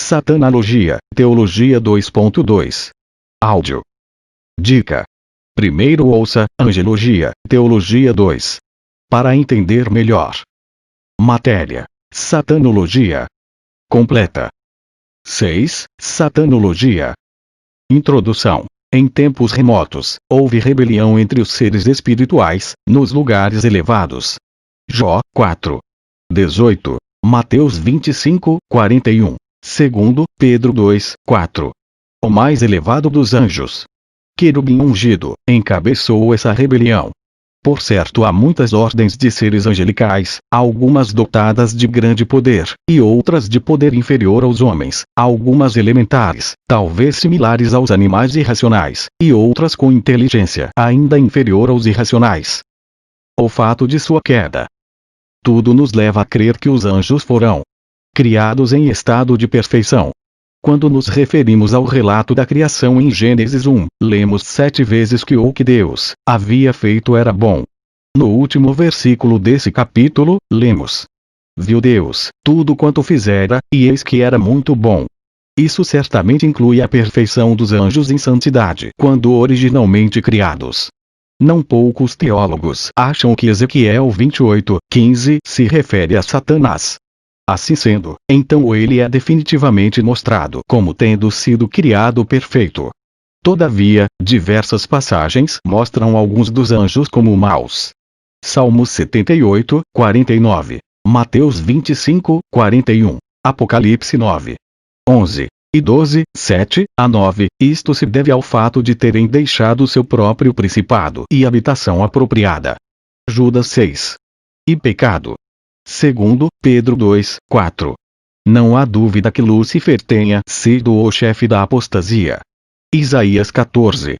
Satanologia, Teologia 2.2. Áudio. Dica. Primeiro ouça Angelologia, Teologia 2. Para entender melhor. Matéria. Satanologia. Completa. 6. Satanologia. Introdução. Em tempos remotos, houve rebelião entre os seres espirituais, nos lugares elevados. Jó 4. 18. Mateus 25, 41. Segundo Pedro 2, 4. O mais elevado dos anjos, querubim ungido, encabeçou essa rebelião. Por certo, há muitas ordens de seres angelicais, algumas dotadas de grande poder, e outras de poder inferior aos homens, algumas elementares, talvez similares aos animais irracionais, e outras com inteligência ainda inferior aos irracionais. O fato de sua queda. Tudo nos leva a crer que os anjos foram criados em estado de perfeição. Quando nos referimos ao relato da criação em Gênesis 1, lemos 7 vezes que o que Deus havia feito era bom. No último versículo desse capítulo, lemos: viu Deus tudo quanto fizera, e eis que era muito bom. Isso certamente inclui a perfeição dos anjos em santidade quando originalmente criados. Não poucos teólogos acham que Ezequiel 28, 15 se refere a Satanás. Assim sendo, então ele é definitivamente mostrado como tendo sido criado perfeito. Todavia, diversas passagens mostram alguns dos anjos como maus. Salmos 78, 49, Mateus 25, 41, Apocalipse 9, 11 e 12, 7 a 9, isto se deve ao fato de terem deixado seu próprio principado e habitação apropriada. Judas 6. E pecado. Segundo Pedro 2, 4. Não há dúvida que Lúcifer tenha sido o chefe da apostasia. Isaías 14.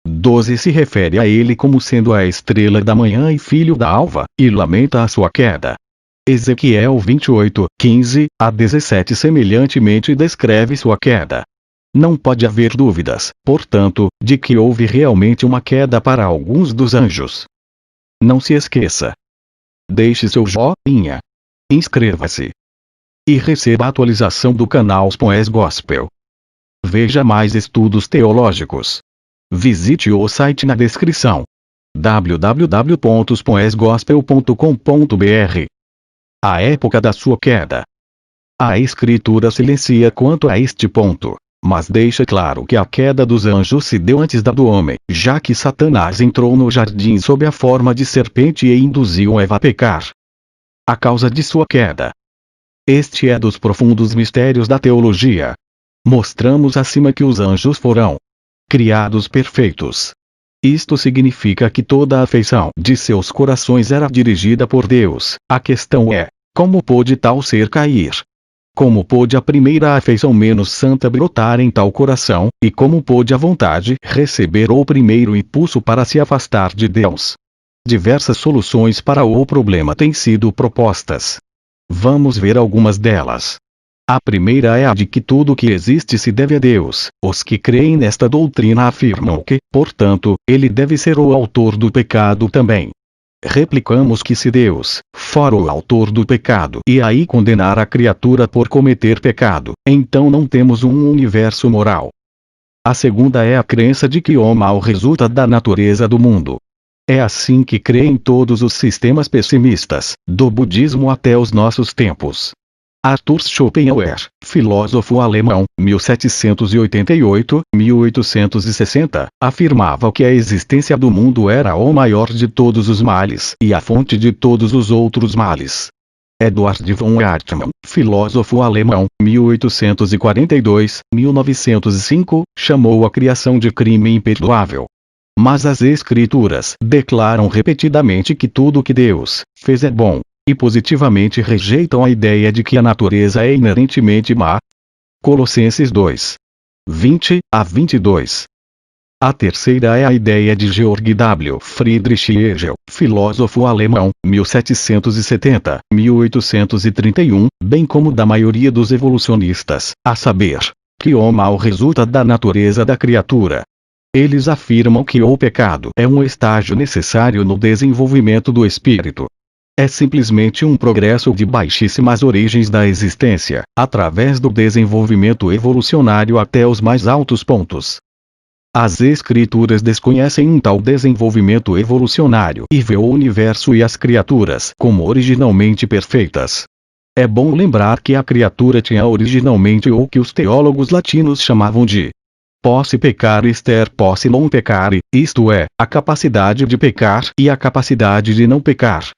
12 se refere a ele como sendo a estrela da manhã e filho da alva, e lamenta a sua queda. Ezequiel 28, 15 a 17 semelhantemente descreve sua queda. Não pode haver dúvidas, portanto, de que houve realmente uma queda para alguns dos anjos. Não se esqueça. Deixe seu joinha. Inscreva-se. E receba a atualização do canal Spoes Gospel. Veja mais estudos teológicos. Visite o site na descrição. www.spoesgospel.com.br. A época da sua queda. A Escritura silencia quanto a este ponto, mas deixa claro que a queda dos anjos se deu antes da do homem, já que Satanás entrou no jardim sob a forma de serpente e induziu Eva a pecar. A causa de sua queda. Este é dos profundos mistérios da teologia. Mostramos acima que os anjos foram criados perfeitos. Isto significa que toda a afeição de seus corações era dirigida por Deus. A questão é, como pôde tal ser cair? Como pôde a primeira afeição menos santa brotar em tal coração, e como pôde a vontade receber o primeiro impulso para se afastar de Deus? Diversas soluções para o problema têm sido propostas. Vamos ver algumas delas. A primeira é a de que tudo que existe se deve a Deus. Os que creem nesta doutrina afirmam que, portanto, ele deve ser o autor do pecado também. Replicamos que se Deus for o autor do pecado e aí condenar a criatura por cometer pecado, então não temos um universo moral. A segunda é a crença de que o mal resulta da natureza do mundo. É assim que creem todos os sistemas pessimistas, do budismo até os nossos tempos. Arthur Schopenhauer, filósofo alemão, 1788-1860, afirmava que a existência do mundo era o maior de todos os males e a fonte de todos os outros males. Eduard von Hartmann, filósofo alemão, 1842-1905, chamou a criação de crime imperdoável. Mas as Escrituras declaram repetidamente que tudo que Deus fez é bom, e positivamente rejeitam a ideia de que a natureza é inerentemente má. Colossenses 2. 20 a 22. A terceira é a ideia de Georg W. Friedrich Hegel, filósofo alemão, 1770-1831, bem como da maioria dos evolucionistas, a saber, que o mal resulta da natureza da criatura. Eles afirmam que o pecado é um estágio necessário no desenvolvimento do espírito. É simplesmente um progresso de baixíssimas origens da existência, através do desenvolvimento evolucionário até os mais altos pontos. As escrituras desconhecem um tal desenvolvimento evolucionário e vê o universo e as criaturas como originalmente perfeitas. É bom lembrar que a criatura tinha originalmente o que os teólogos latinos chamavam de posse peccare ester posse non peccare, isto é, a capacidade de pecar e a capacidade de não pecar.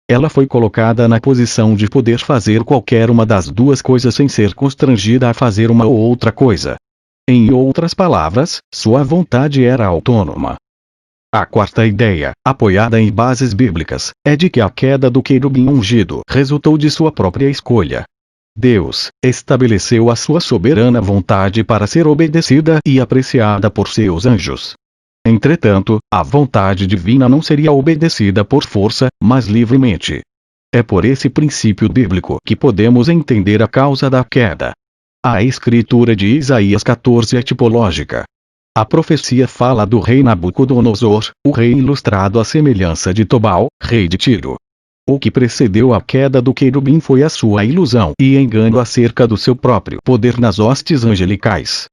Ela foi colocada na posição de poder fazer qualquer uma das duas coisas sem ser constrangida a fazer uma ou outra coisa. Em outras palavras, sua vontade era autônoma. A quarta ideia, apoiada em bases bíblicas, é de que a queda do querubim ungido resultou de sua própria escolha. Deus estabeleceu a sua soberana vontade para ser obedecida e apreciada por seus anjos. Entretanto, a vontade divina não seria obedecida por força, mas livremente. É por esse princípio bíblico que podemos entender a causa da queda. A escritura de Isaías 14 é tipológica. A profecia fala do rei Nabucodonosor, o rei ilustrado à semelhança de Tobal, rei de Tiro. O que precedeu a queda do querubim foi a sua ilusão e engano acerca do seu próprio poder nas hostes angelicais.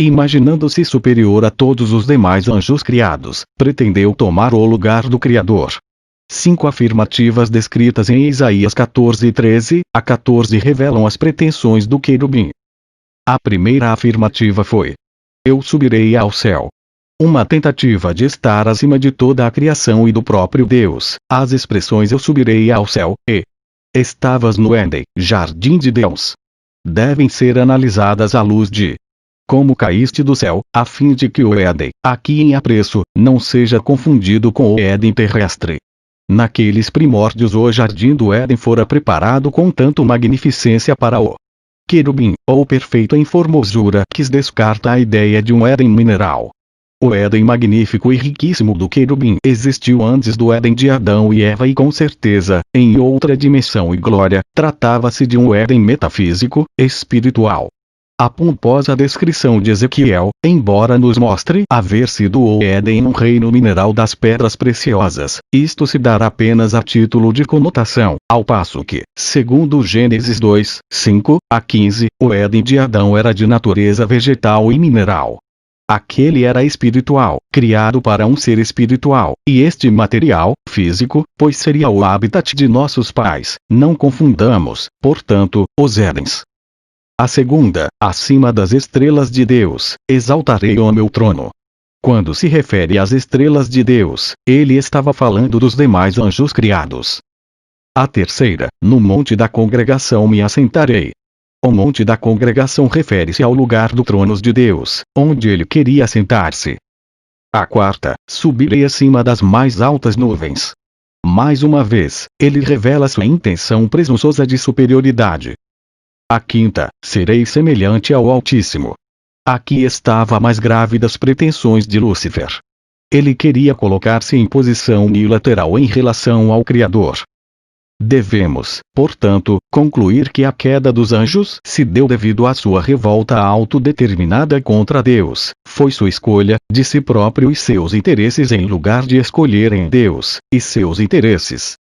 Imaginando-se superior a todos os demais anjos criados, pretendeu tomar o lugar do Criador. 5 afirmativas descritas em Isaías 14:13 a 14 revelam as pretensões do querubim. A primeira afirmativa foi: eu subirei ao céu. Uma tentativa de estar acima de toda a criação e do próprio Deus. As expressões eu subirei ao céu e estavas no Éden, jardim de Deus, devem ser analisadas à luz de como caíste do céu, a fim de que o Éden, aqui em apreço, não seja confundido com o Éden terrestre. Naqueles primórdios o jardim do Éden fora preparado com tanto magnificência para o querubim, ou perfeito em formosura, que descarta a ideia de um Éden mineral. O Éden magnífico e riquíssimo do querubim existiu antes do Éden de Adão e Eva e com certeza, em outra dimensão e glória, tratava-se de um Éden metafísico, espiritual. A pomposa descrição de Ezequiel, embora nos mostre haver sido o Éden um reino mineral das pedras preciosas, isto se dará apenas a título de conotação, ao passo que, segundo Gênesis 2, 5 a 15, o Éden de Adão era de natureza vegetal e mineral. Aquele era espiritual, criado para um ser espiritual, e este material, físico, pois seria o habitat de nossos pais. Não confundamos, portanto, os Édens. A segunda, acima das estrelas de Deus, exaltarei o meu trono. Quando se refere às estrelas de Deus, ele estava falando dos demais anjos criados. A terceira, no monte da congregação me assentarei. O monte da congregação refere-se ao lugar do trono de Deus, onde ele queria sentar-se. A quarta, subirei acima das mais altas nuvens. Mais uma vez, ele revela sua intenção presunçosa de superioridade. A quinta, serei semelhante ao Altíssimo. Aqui estava a mais grave das pretensões de Lúcifer. Ele queria colocar-se em posição unilateral em relação ao Criador. Devemos, portanto, concluir que a queda dos anjos se deu devido à sua revolta autodeterminada contra Deus, foi sua escolha, de si próprio e seus interesses em lugar de escolherem Deus, e seus interesses.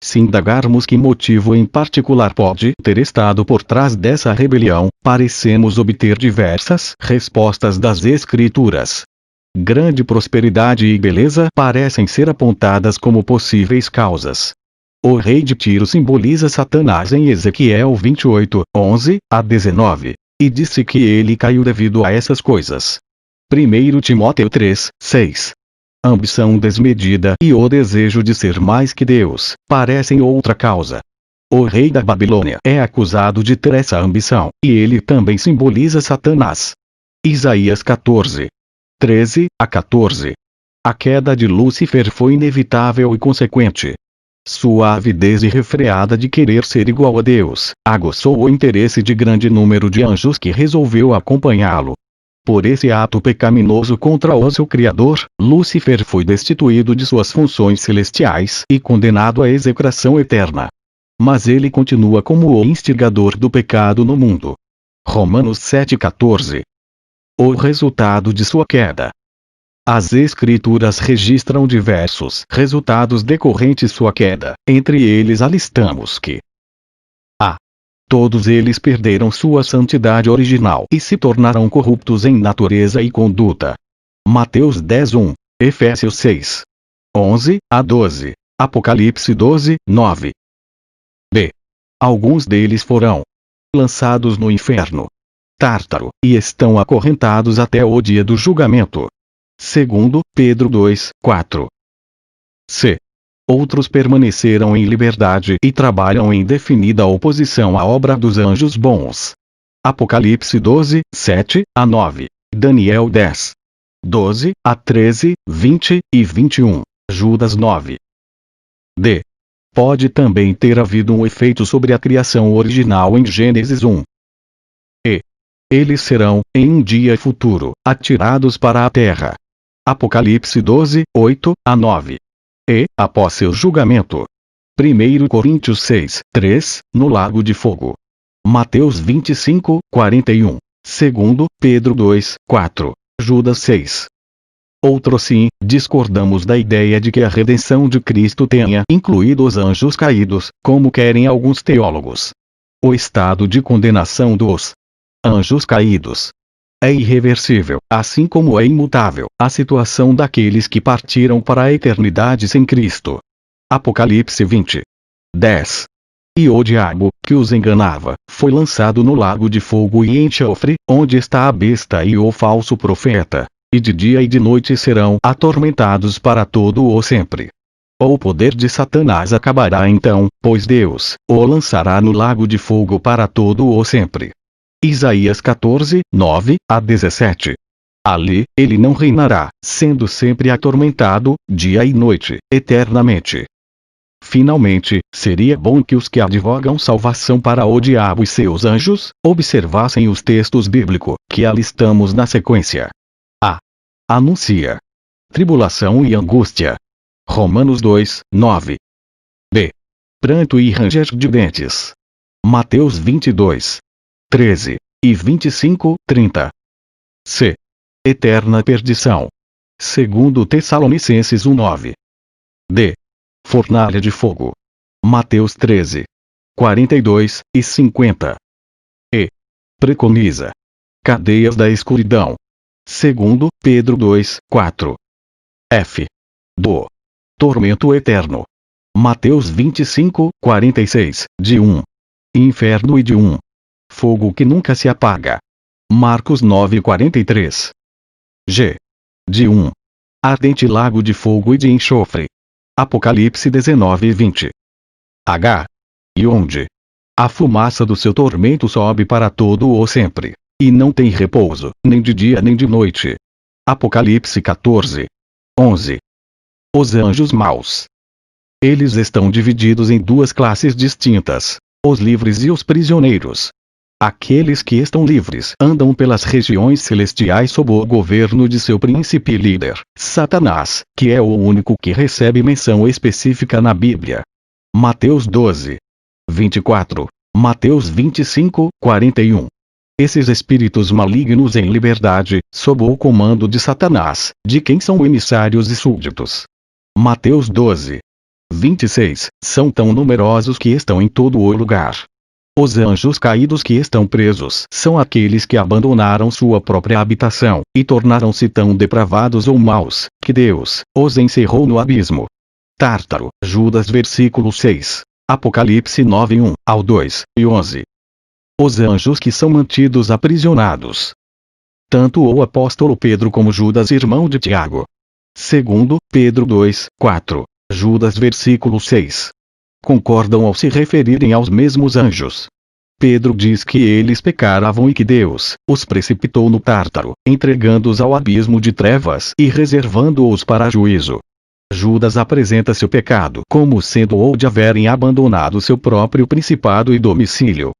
Se indagarmos que motivo em particular pode ter estado por trás dessa rebelião, parecemos obter diversas respostas das Escrituras. Grande prosperidade e beleza parecem ser apontadas como possíveis causas. O rei de Tiro simboliza Satanás em Ezequiel 28, 11 a 19, e disse que ele caiu devido a essas coisas. 1 Timóteo 3, 6. Ambição desmedida e o desejo de ser mais que Deus parecem outra causa. O rei da Babilônia é acusado de ter essa ambição, e ele também simboliza Satanás. Isaías 14, 13 a 14. A queda de Lúcifer foi inevitável e consequente. Sua avidez irrefreada de querer ser igual a Deus aguçou o interesse de grande número de anjos que resolveu acompanhá-lo. Por esse ato pecaminoso contra o seu Criador, Lúcifer foi destituído de suas funções celestiais e condenado à execração eterna. Mas ele continua como o instigador do pecado no mundo. Romanos 7,14. O resultado de sua queda. As escrituras registram diversos resultados decorrentes sua queda. Entre eles alistamos que a. Todos eles perderam sua santidade original e se tornaram corruptos em natureza e conduta. Mateus 10:1, Efésios 6, 11 a 12, Apocalipse 12, 9. B. Alguns deles foram lançados no inferno Tártaro, e estão acorrentados até o dia do julgamento. Segundo Pedro 2, 4. C. Outros permaneceram em liberdade e trabalham em definida oposição à obra dos anjos bons. Apocalipse 12, 7 a 9. Daniel 10, 12 a 13, 20 e 21. Judas 9. D. Pode também ter havido um efeito sobre a criação original em Gênesis 1. E. Eles serão, em um dia futuro, atirados para a terra. Apocalipse 12, 8 a 9. E, após seu julgamento. 1 Coríntios 6, 3, no lago de fogo. Mateus 25, 41. 2 Pedro 2, 4. Judas 6. Outro sim, discordamos da ideia de que a redenção de Cristo tenha incluído os anjos caídos, como querem alguns teólogos. O estado de condenação dos anjos caídos é irreversível, assim como é imutável a situação daqueles que partiram para a eternidade sem Cristo. Apocalipse 20, 10. E o diabo, que os enganava, foi lançado no lago de fogo e enxofre, onde está a besta e o falso profeta, e de dia e de noite serão atormentados para todo o sempre. O poder de Satanás acabará então, pois Deus o lançará no lago de fogo para todo o sempre. Isaías 14, 9 a 17. Ali, ele não reinará, sendo sempre atormentado, dia e noite, eternamente. Finalmente, seria bom que os que advogam salvação para o diabo e seus anjos, observassem os textos bíblicos, que alistamos na sequência. A. Anuncia tribulação e angústia. Romanos 2, 9. B. Pranto e ranger de dentes. Mateus 22, 13 e 25, 30. C. Eterna perdição. Segundo Tessalonicenses 1, 9. D. Fornalha de fogo. Mateus 13, 42 e 50. E. Preconiza cadeias da escuridão. Segundo Pedro 2, 4. F. Do tormento eterno. Mateus 25, 46, de 1. Inferno e de 1. Fogo que nunca se apaga. Marcos 9, 43. G. De 1. Ardente lago de fogo e de enxofre. Apocalipse 19, 20. H. E onde a fumaça do seu tormento sobe para todo o sempre, e não tem repouso, nem de dia nem de noite. Apocalipse 14, 11. Os anjos maus. Eles estão divididos em duas classes distintas: os livres e os prisioneiros. Aqueles que estão livres andam pelas regiões celestiais sob o governo de seu príncipe e líder, Satanás, que é o único que recebe menção específica na Bíblia. Mateus 12, 24, Mateus 25, 41. Esses espíritos malignos em liberdade, sob o comando de Satanás, de quem são emissários e súditos. Mateus 12, 26, são tão numerosos que estão em todo o lugar. Os anjos caídos que estão presos são aqueles que abandonaram sua própria habitação, e tornaram-se tão depravados ou maus, que Deus os encerrou no abismo. Tártaro, Judas versículo 6, Apocalipse 9, 1 ao 2 e 11. Os anjos que são mantidos aprisionados. Tanto o apóstolo Pedro como Judas, irmão de Tiago. Segundo Pedro 2, 4, Judas versículo 6. Concordam ao se referirem aos mesmos anjos. Pedro diz que eles pecaram e que Deus os precipitou no Tártaro, entregando-os ao abismo de trevas e reservando-os para juízo. Judas apresenta seu pecado como sendo o de haverem abandonado seu próprio principado e domicílio.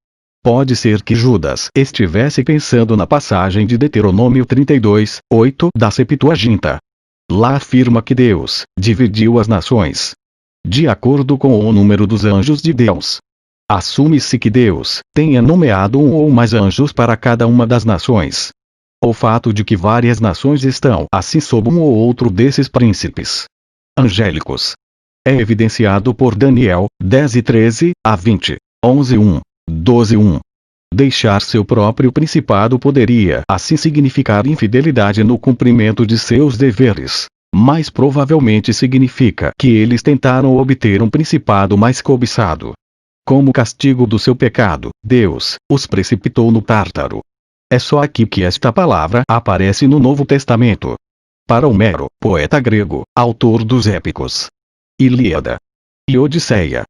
Pode ser que Judas estivesse pensando na passagem de Deuteronômio 32, 8 da Septuaginta. Lá afirma que Deus dividiu as nações de acordo com o número dos anjos de Deus. Assume-se que Deus tenha nomeado um ou mais anjos para cada uma das nações. O fato de que várias nações estão assim sob um ou outro desses príncipes angélicos é evidenciado por Daniel 10:13 a 20, 11:1, 12:1. Deixar seu próprio principado poderia assim significar infidelidade no cumprimento de seus deveres, mas provavelmente significa que eles tentaram obter um principado mais cobiçado. Como castigo do seu pecado, Deus os precipitou no Tártaro. É só aqui que esta palavra aparece no Novo Testamento. Para Homero, poeta grego, autor dos épicos Ilíada e Odisseia,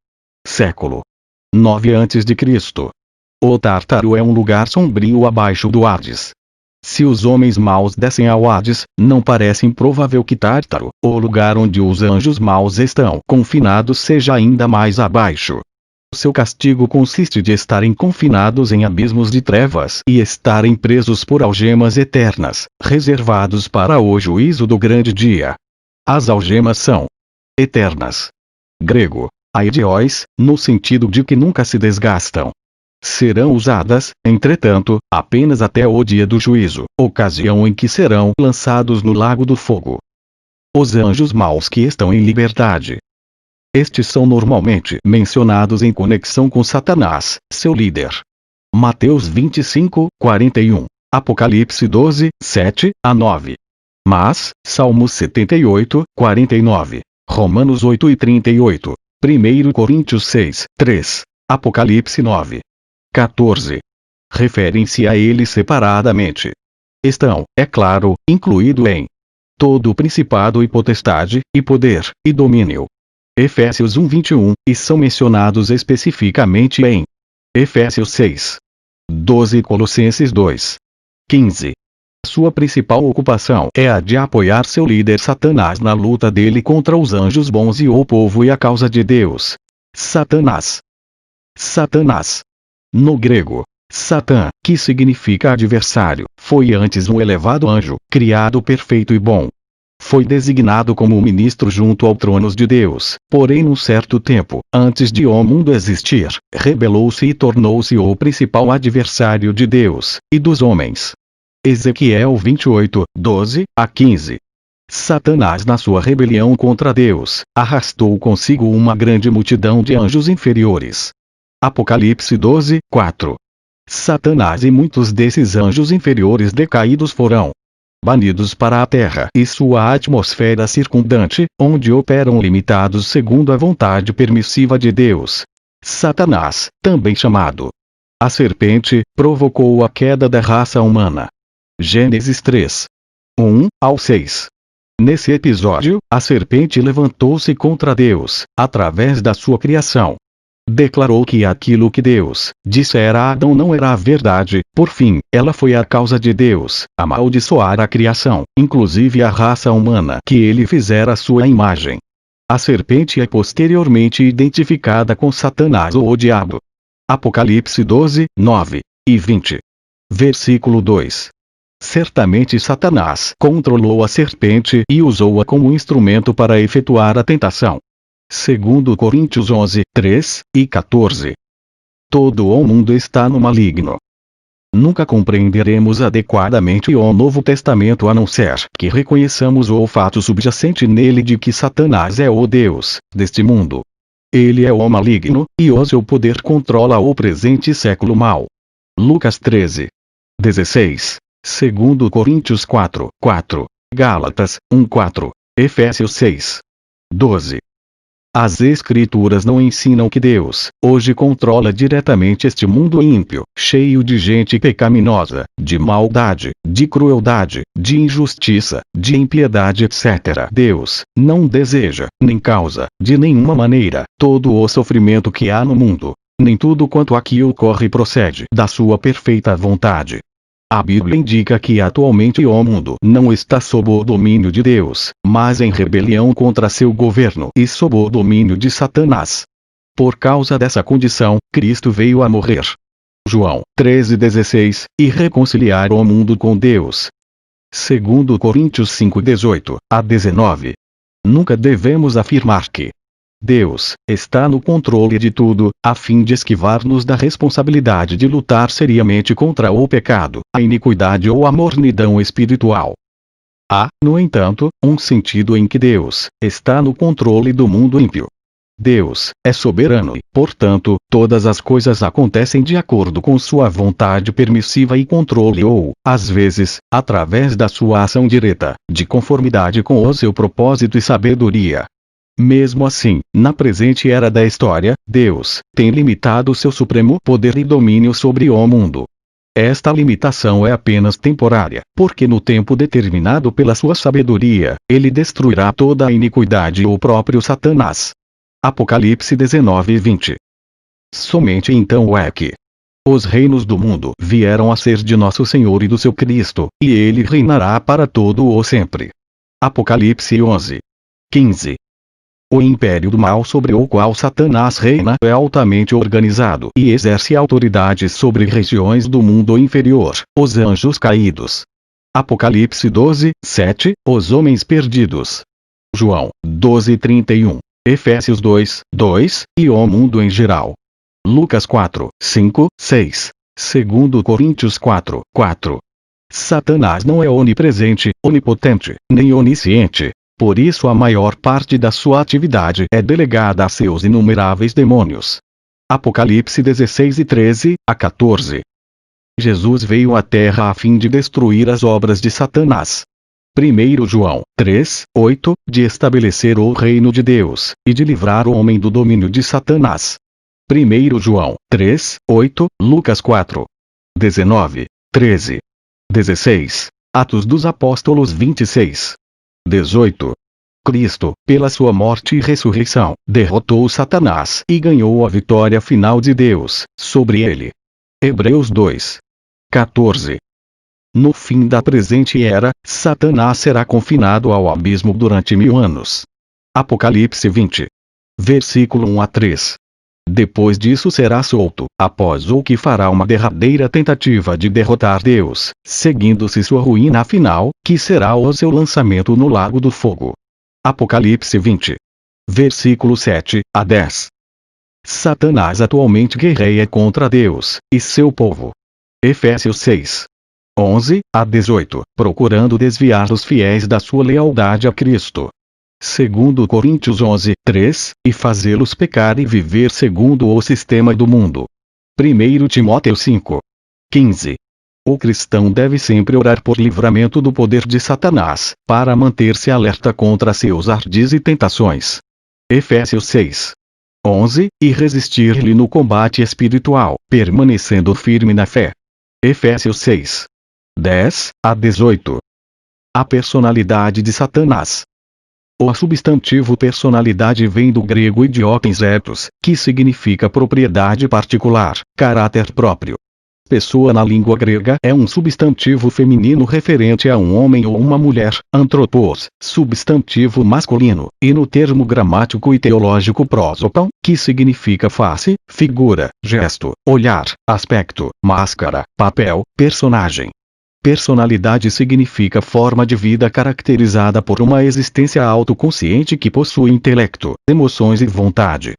século 9 a.C., o Tártaro é um lugar sombrio abaixo do Hades. Se os homens maus descem ao Hades, não parece improvável que Tártaro, o lugar onde os anjos maus estão confinados, seja ainda mais abaixo. Seu castigo consiste de estarem confinados em abismos de trevas e estarem presos por algemas eternas, reservados para o juízo do grande dia. As algemas são eternas. Grego, aidios, no sentido de que nunca se desgastam. Serão usadas, entretanto, apenas até o dia do juízo, ocasião em que serão lançados no lago do fogo. Os anjos maus que estão em liberdade. Estes são normalmente mencionados em conexão com Satanás, seu líder. Mateus 25:41, Apocalipse 12:7 a 9. Mas, Salmos 78:49, Romanos 8:38, 1 Coríntios 6:3, Apocalipse 9:14. Referem-se a ele separadamente. Estão, é claro, incluído em todo o principado e potestade, e poder, e domínio. Efésios 1:21, e são mencionados especificamente em Efésios 6:12 e Colossenses 2:15. Sua principal ocupação é a de apoiar seu líder Satanás na luta dele contra os anjos bons e o povo e a causa de Deus. Satanás. Satanás. No grego, Satã, que significa adversário, foi antes um elevado anjo, criado perfeito e bom. Foi designado como ministro junto ao trono de Deus, porém num certo tempo, antes de o mundo existir, rebelou-se e tornou-se o principal adversário de Deus, e dos homens. Ezequiel 28:12 a 15. Satanás, na sua rebelião contra Deus, arrastou consigo uma grande multidão de anjos inferiores. Apocalipse 12:4. Satanás e muitos desses anjos inferiores decaídos foram banidos para a terra e sua atmosfera circundante, onde operam limitados segundo a vontade permissiva de Deus. Satanás, também chamado a serpente, provocou a queda da raça humana. Gênesis 3:1 ao 6. Nesse episódio, a serpente levantou-se contra Deus, através da sua criação. Declarou que aquilo que Deus dissera a Adão não era a verdade. Por fim, ela foi a causa de Deus amaldiçoar a criação, inclusive a raça humana que ele fizera à sua imagem. A serpente é posteriormente identificada com Satanás ou o diabo. Apocalipse 12:9 e 20. Versículo 2. Certamente Satanás controlou a serpente e usou-a como instrumento para efetuar a tentação. Segundo Coríntios 11:3 e 14. Todo o mundo está no maligno. Nunca compreenderemos adequadamente o Novo Testamento a não ser que reconheçamos o fato subjacente nele de que Satanás é o Deus deste mundo. Ele é o maligno, e o seu poder controla o presente século mau. Lucas 13:16, 2 Coríntios 4:4, Gálatas 1:4, Efésios 6:12. As Escrituras não ensinam que Deus, hoje, controla diretamente este mundo ímpio, cheio de gente pecaminosa, de maldade, de crueldade, de injustiça, de impiedade, etc. Deus não deseja, nem causa, de nenhuma maneira, todo o sofrimento que há no mundo. Nem tudo quanto aqui ocorre procede da sua perfeita vontade. A Bíblia indica que atualmente o mundo não está sob o domínio de Deus, mas em rebelião contra seu governo e sob o domínio de Satanás. Por causa dessa condição, Cristo veio a morrer. João 13:16, e reconciliar o mundo com Deus. 2 Coríntios 5:18 a 19. Nunca devemos afirmar que Deus está no controle de tudo, a fim de esquivar-nos da responsabilidade de lutar seriamente contra o pecado, a iniquidade ou a mornidão espiritual. Há, no entanto, um sentido em que Deus está no controle do mundo ímpio. Deus é soberano e, portanto, todas as coisas acontecem de acordo com sua vontade permissiva e controle ou, às vezes, através da sua ação direta, de conformidade com o seu propósito e sabedoria. Mesmo assim, na presente era da história, Deus tem limitado seu supremo poder e domínio sobre o mundo. Esta limitação é apenas temporária, porque no tempo determinado pela sua sabedoria, ele destruirá toda a iniquidade ou o próprio Satanás. Apocalipse 19:20. Somente então é que os reinos do mundo vieram a ser de nosso Senhor e do seu Cristo, e ele reinará para todo o sempre. Apocalipse 11:15. O império do mal sobre o qual Satanás reina é altamente organizado e exerce autoridade sobre regiões do mundo inferior, os anjos caídos. Apocalipse 12:7, os homens perdidos. João 12:31, Efésios 2:2, e o mundo em geral. Lucas 4:5, 6, 2 Coríntios 4:4. Satanás não é onipresente, onipotente, nem onisciente. Por isso a maior parte da sua atividade é delegada a seus inumeráveis demônios. Apocalipse 16:13 a 14. Jesus veio à terra a fim de destruir as obras de Satanás. 1 João 3:8, de estabelecer o reino de Deus, e de livrar o homem do domínio de Satanás. 1 João 3:8, Lucas 4:19, 13, 16, Atos dos Apóstolos 26:18. Cristo, pela sua morte e ressurreição, derrotou Satanás e ganhou a vitória final de Deus sobre ele. Hebreus 2:14. No fim da presente era, Satanás será confinado ao abismo durante 1000 anos. Apocalipse 20. Versículo 1 a 3. Depois disso será solto, após o que fará uma derradeira tentativa de derrotar Deus, seguindo-se sua ruína final, que será o seu lançamento no lago do fogo. Apocalipse 20. Versículo 7 a 10. Satanás atualmente guerreia contra Deus e seu povo. Efésios 6:11 a 18, procurando desviar os fiéis da sua lealdade a Cristo. 2 Coríntios 11:3, e fazê-los pecar e viver segundo o sistema do mundo. 1 Timóteo 5:15. O cristão deve sempre orar por livramento do poder de Satanás, para manter-se alerta contra seus ardis e tentações. Efésios 6:11, e resistir-lhe no combate espiritual, permanecendo firme na fé. Efésios 6:10 a 18. A personalidade de Satanás. O substantivo personalidade vem do grego idiokens etos, que significa propriedade particular, caráter próprio. Pessoa na língua grega é um substantivo feminino referente a um homem ou uma mulher, antropos, substantivo masculino, e no termo gramático e teológico prosopon, que significa face, figura, gesto, olhar, aspecto, máscara, papel, personagem. Personalidade significa forma de vida caracterizada por uma existência autoconsciente que possui intelecto, emoções e vontade.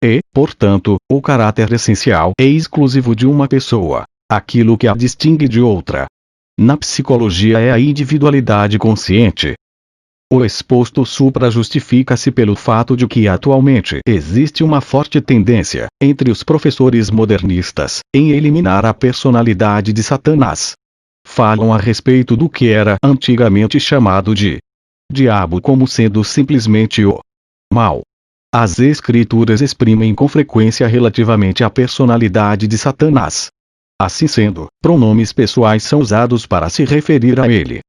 E, portanto, o caráter essencial e exclusivo de uma pessoa, aquilo que a distingue de outra. Na psicologia é a individualidade consciente. O exposto supra justifica-se pelo fato de que atualmente existe uma forte tendência, entre os professores modernistas, em eliminar a personalidade de Satanás. Falam a respeito do que era antigamente chamado de diabo como sendo simplesmente o mal. As escrituras exprimem com frequência relativamente à personalidade de Satanás. Assim sendo, pronomes pessoais são usados para se referir a ele.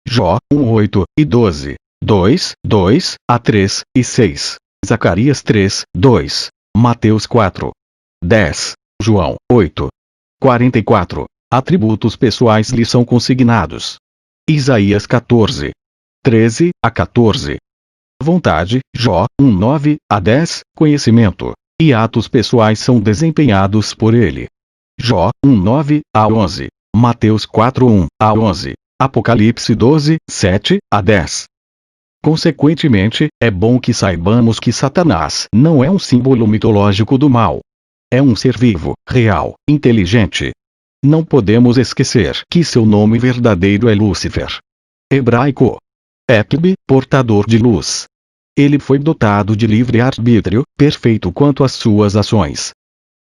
Jó 1:8 e 12, 2:2 a 3 e 6, Zacarias 3:2, Mateus 4:10, João 8:44. Atributos pessoais lhe são consignados. Isaías 14:13 a 14. Vontade, Jó 1:9 a 10, conhecimento, e atos pessoais são desempenhados por ele. Jó 1:9 a 11, Mateus 4:1 a 11, Apocalipse 12:7 a 10. Consequentemente, é bom que saibamos que Satanás não é um símbolo mitológico do mal. É um ser vivo, real, inteligente. Não podemos esquecer que seu nome verdadeiro é Lúcifer. Hebraico. Ekb, portador de luz. Ele foi dotado de livre-arbítrio, perfeito quanto às suas ações.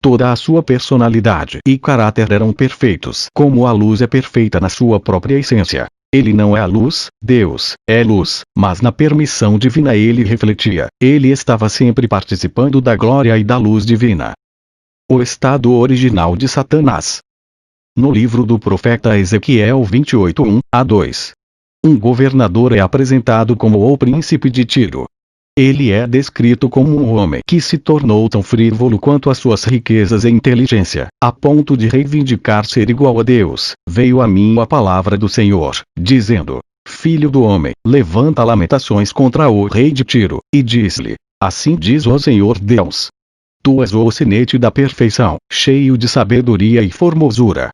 Toda a sua personalidade e caráter eram perfeitos, como a luz é perfeita na sua própria essência. Ele não é a luz, Deus é luz, mas na permissão divina ele refletia, ele estava sempre participando da glória e da luz divina. O estado original de Satanás. No livro do profeta Ezequiel 28:1-2. Um governador é apresentado como o príncipe de Tiro. Ele é descrito como um homem que se tornou tão frívolo quanto as suas riquezas e inteligência, a ponto de reivindicar ser igual a Deus. Veio a mim a palavra do Senhor, dizendo: Filho do homem, levanta lamentações contra o rei de Tiro, e diz-lhe: Assim diz o Senhor Deus. Tu és o sinete da perfeição, cheio de sabedoria e formosura.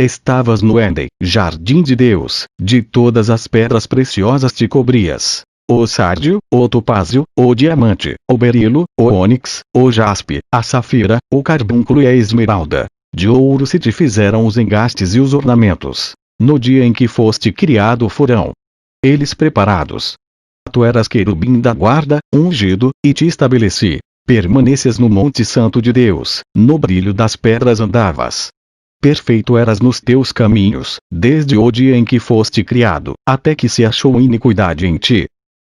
Estavas no Éden, jardim de Deus, de todas as pedras preciosas te cobrias. O sárdio, o topázio, o diamante, o berilo, o ônix, o jaspe, a safira, o carbúnculo e a esmeralda. De ouro se te fizeram os engastes e os ornamentos. No dia em que foste criado foram eles preparados. Tu eras querubim da guarda, ungido, e te estabeleci. Permanecias no monte santo de Deus, no brilho das pedras andavas. Perfeito eras nos teus caminhos, desde o dia em que foste criado, até que se achou iniquidade em ti.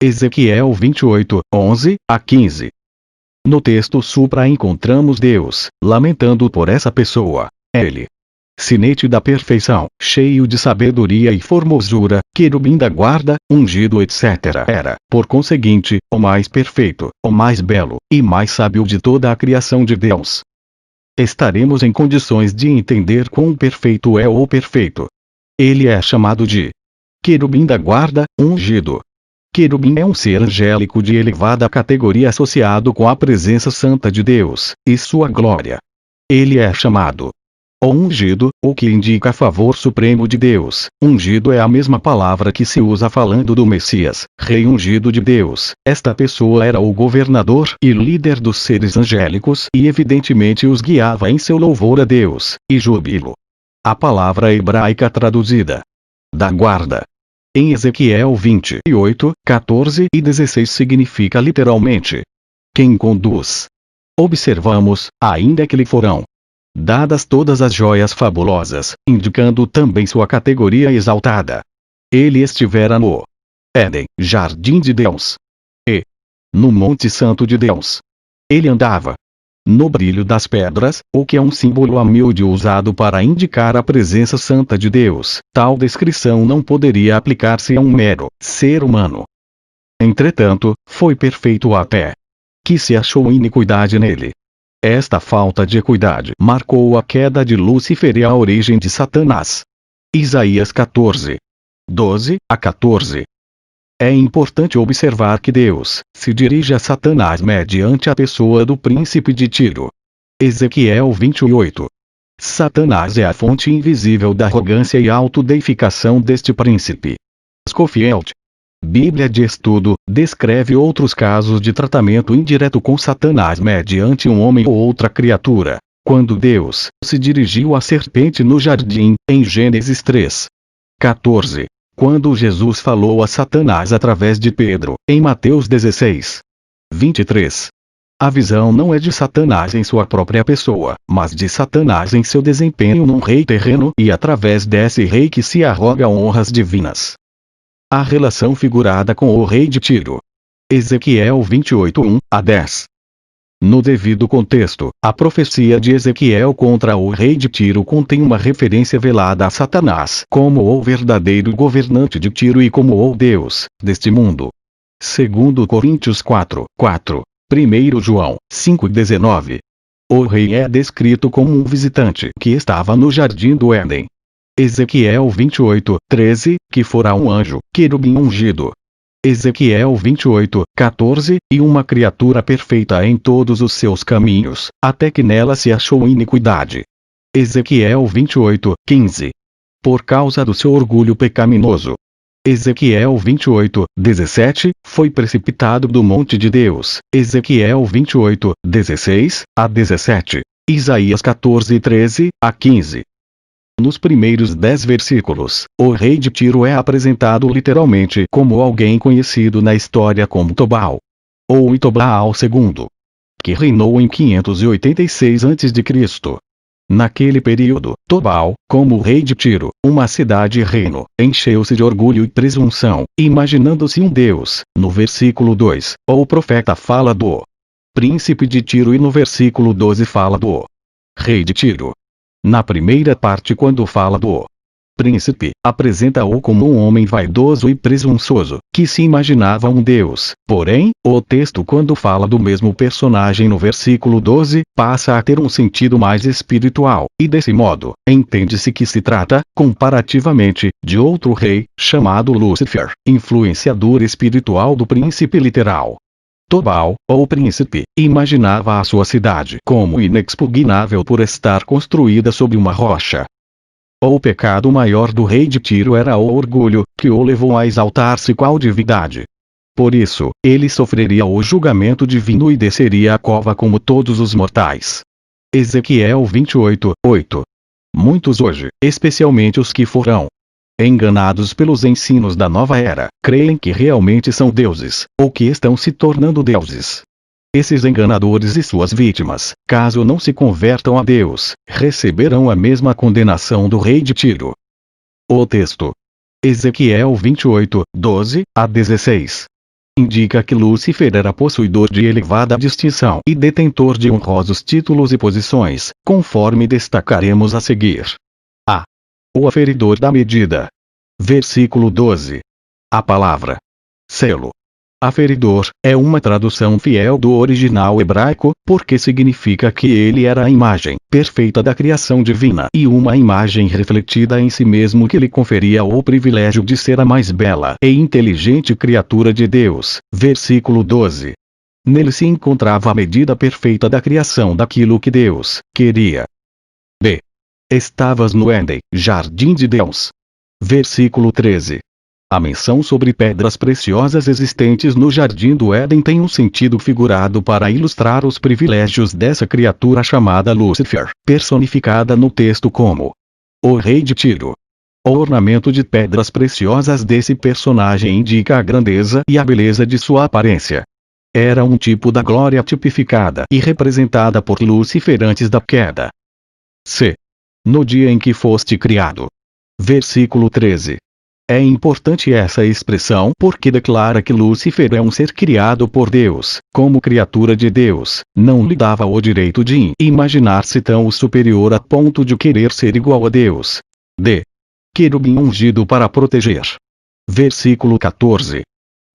Ezequiel 28:11-15. No texto supra encontramos Deus, lamentando por essa pessoa. Ele, sinete da perfeição, cheio de sabedoria e formosura, querubim da guarda, ungido etc. Era, por conseguinte, o mais perfeito, o mais belo, e mais sábio de toda a criação de Deus. Estaremos em condições de entender quão perfeito é o perfeito. Ele é chamado de querubim da guarda, ungido. Querubim é um ser angélico de elevada categoria associado com a presença santa de Deus, e sua glória. Ele é chamado o ungido, o que indica favor supremo de Deus. Ungido é a mesma palavra que se usa falando do Messias, rei ungido de Deus. Esta pessoa era o governador e líder dos seres angélicos e evidentemente os guiava em seu louvor a Deus, e júbilo. A palavra hebraica traduzida da guarda em Ezequiel 28:14-16 significa literalmente quem conduz. Observamos, ainda que lhe foram dadas todas as joias fabulosas, indicando também sua categoria exaltada. Ele estivera no Éden, jardim de Deus, e no monte santo de Deus. Ele andava no brilho das pedras, o que é um símbolo humilde usado para indicar a presença santa de Deus. Tal descrição não poderia aplicar-se a um mero ser humano. Entretanto, foi perfeito até que se achou iniquidade nele. Esta falta de equidade marcou a queda de Lúcifer e a origem de Satanás. Isaías 14:12-14. É importante observar que Deus se dirige a Satanás mediante a pessoa do príncipe de Tiro. Ezequiel 28. Satanás é a fonte invisível da arrogância e autodeificação deste príncipe. Scofield. Bíblia de Estudo, descreve outros casos de tratamento indireto com Satanás mediante um homem ou outra criatura. Quando Deus se dirigiu à serpente no jardim, em Gênesis 3:14. Quando Jesus falou a Satanás através de Pedro, em Mateus 16:23. A visão não é de Satanás em sua própria pessoa, mas de Satanás em seu desempenho num rei terreno e através desse rei que se arroga honras divinas. A relação figurada com o rei de Tiro. Ezequiel 28:1-10. No devido contexto, a profecia de Ezequiel contra o rei de Tiro contém uma referência velada a Satanás como o verdadeiro governante de Tiro e como o Deus deste mundo. 2 Coríntios 4:4. 1 João 5:19. O rei é descrito como um visitante que estava no jardim do Éden. Ezequiel 28:13, que fora um anjo, querubim ungido. Ezequiel 28:14, e uma criatura perfeita em todos os seus caminhos, até que nela se achou iniquidade. Ezequiel 28:15. Por causa do seu orgulho pecaminoso. Ezequiel 28, 17, foi precipitado do monte de Deus. Ezequiel 28, 16 a 17. Isaías 14, 13 a 15. Nos primeiros 10 versículos, o rei de Tiro é apresentado literalmente como alguém conhecido na história como Tobal, ou Itobal II, que reinou em 586 a.C. Naquele período, Tobal, como rei de Tiro, uma cidade-reino, encheu-se de orgulho e presunção, imaginando-se um deus. No versículo 2, o profeta fala do príncipe de Tiro e no versículo 12 fala do rei de Tiro. Na primeira parte, quando fala do príncipe, apresenta-o como um homem vaidoso e presunçoso, que se imaginava um deus. Porém, o texto, quando fala do mesmo personagem no versículo 12, passa a ter um sentido mais espiritual, e desse modo, entende-se que se trata, comparativamente, de outro rei, chamado Lúcifer, influenciador espiritual do príncipe literal. Tobal, ou príncipe, imaginava a sua cidade como inexpugnável por estar construída sobre uma rocha. O pecado maior do rei de Tiro era o orgulho, que o levou a exaltar-se qual divindade. Por isso, ele sofreria o julgamento divino e desceria a cova como todos os mortais. Ezequiel 28, 8. Muitos hoje, especialmente os que foram enganados pelos ensinos da nova era, creem que realmente são deuses, ou que estão se tornando deuses. Esses enganadores e suas vítimas, caso não se convertam a Deus, receberão a mesma condenação do rei de Tiro. O texto. Ezequiel 28, 12 a 16. Indica que Lúcifer era possuidor de elevada distinção e detentor de honrosos títulos e posições, conforme destacaremos a seguir. A. O aferidor da medida. Versículo 12. A palavra selo, aferidor, é uma tradução fiel do original hebraico, porque significa que ele era a imagem perfeita da criação divina e uma imagem refletida em si mesmo que lhe conferia o privilégio de ser a mais bela e inteligente criatura de Deus. Versículo 12. Nele se encontrava a medida perfeita da criação daquilo que Deus queria. B. Estavas no Éden, jardim de Deus. Versículo 13. A menção sobre pedras preciosas existentes no jardim do Éden tem um sentido figurado para ilustrar os privilégios dessa criatura chamada Lúcifer, personificada no texto como o rei de Tiro. O ornamento de pedras preciosas desse personagem indica a grandeza e a beleza de sua aparência. Era um tipo da glória tipificada e representada por Lúcifer antes da queda. C. No dia em que foste criado. Versículo 13. É importante essa expressão porque declara que Lúcifer é um ser criado por Deus, como criatura de Deus, não lhe dava o direito de imaginar-se tão superior a ponto de querer ser igual a Deus. D. Querubim ungido para proteger. Versículo 14.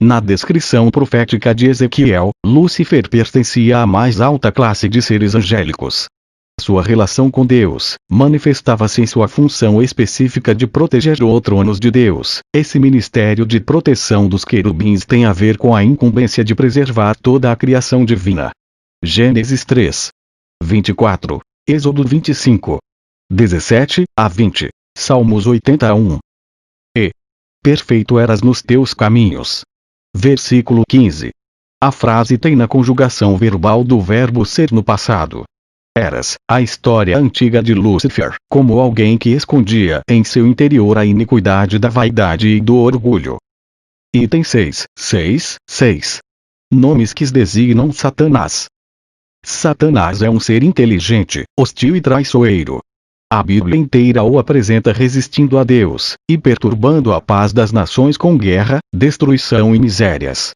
Na descrição profética de Ezequiel, Lúcifer pertencia à mais alta classe de seres angélicos. Sua relação com Deus manifestava-se em sua função específica de proteger o trono de Deus. Esse ministério de proteção dos querubins tem a ver com a incumbência de preservar toda a criação divina. Gênesis 3, 24, Êxodo 25, 17 a 20, Salmos 81. E. Perfeito eras nos teus caminhos. Versículo 15. A frase tem na conjugação verbal do verbo ser no passado. Eras, a história antiga de Lúcifer, como alguém que escondia em seu interior a iniquidade da vaidade e do orgulho. Item 6, 6. Nomes que designam Satanás. Satanás é um ser inteligente, hostil e traiçoeiro. A Bíblia inteira o apresenta resistindo a Deus, e perturbando a paz das nações com guerra, destruição e misérias.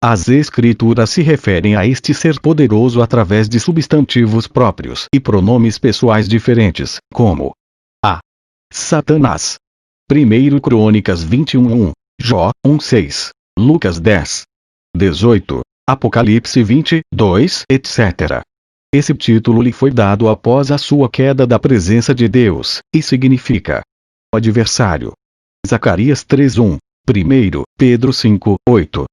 As Escrituras se referem a este ser poderoso através de substantivos próprios e pronomes pessoais diferentes, como a. Satanás. 1 Crônicas 21:1, Jó 1:6, Lucas 10:18, Apocalipse 20:2, etc. Esse título lhe foi dado após a sua queda da presença de Deus, e significa adversário. Zacarias 3:1, 1 Pedro 5:8.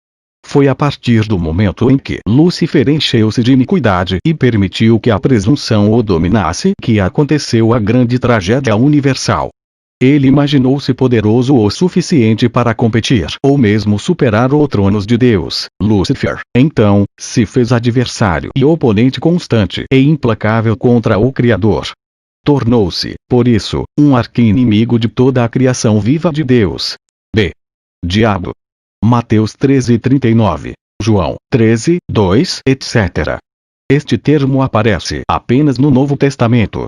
Foi a partir do momento em que Lúcifer encheu-se de iniquidade e permitiu que a presunção o dominasse que aconteceu a grande tragédia universal. Ele imaginou-se poderoso o suficiente para competir ou mesmo superar o trono de Deus, Lúcifer. Então, se fez adversário e oponente constante e implacável contra o Criador. Tornou-se, por isso, um arqui-inimigo de toda a criação viva de Deus. B. Diabo. Mateus 13:39. João 13:2, etc. Este termo aparece apenas no Novo Testamento.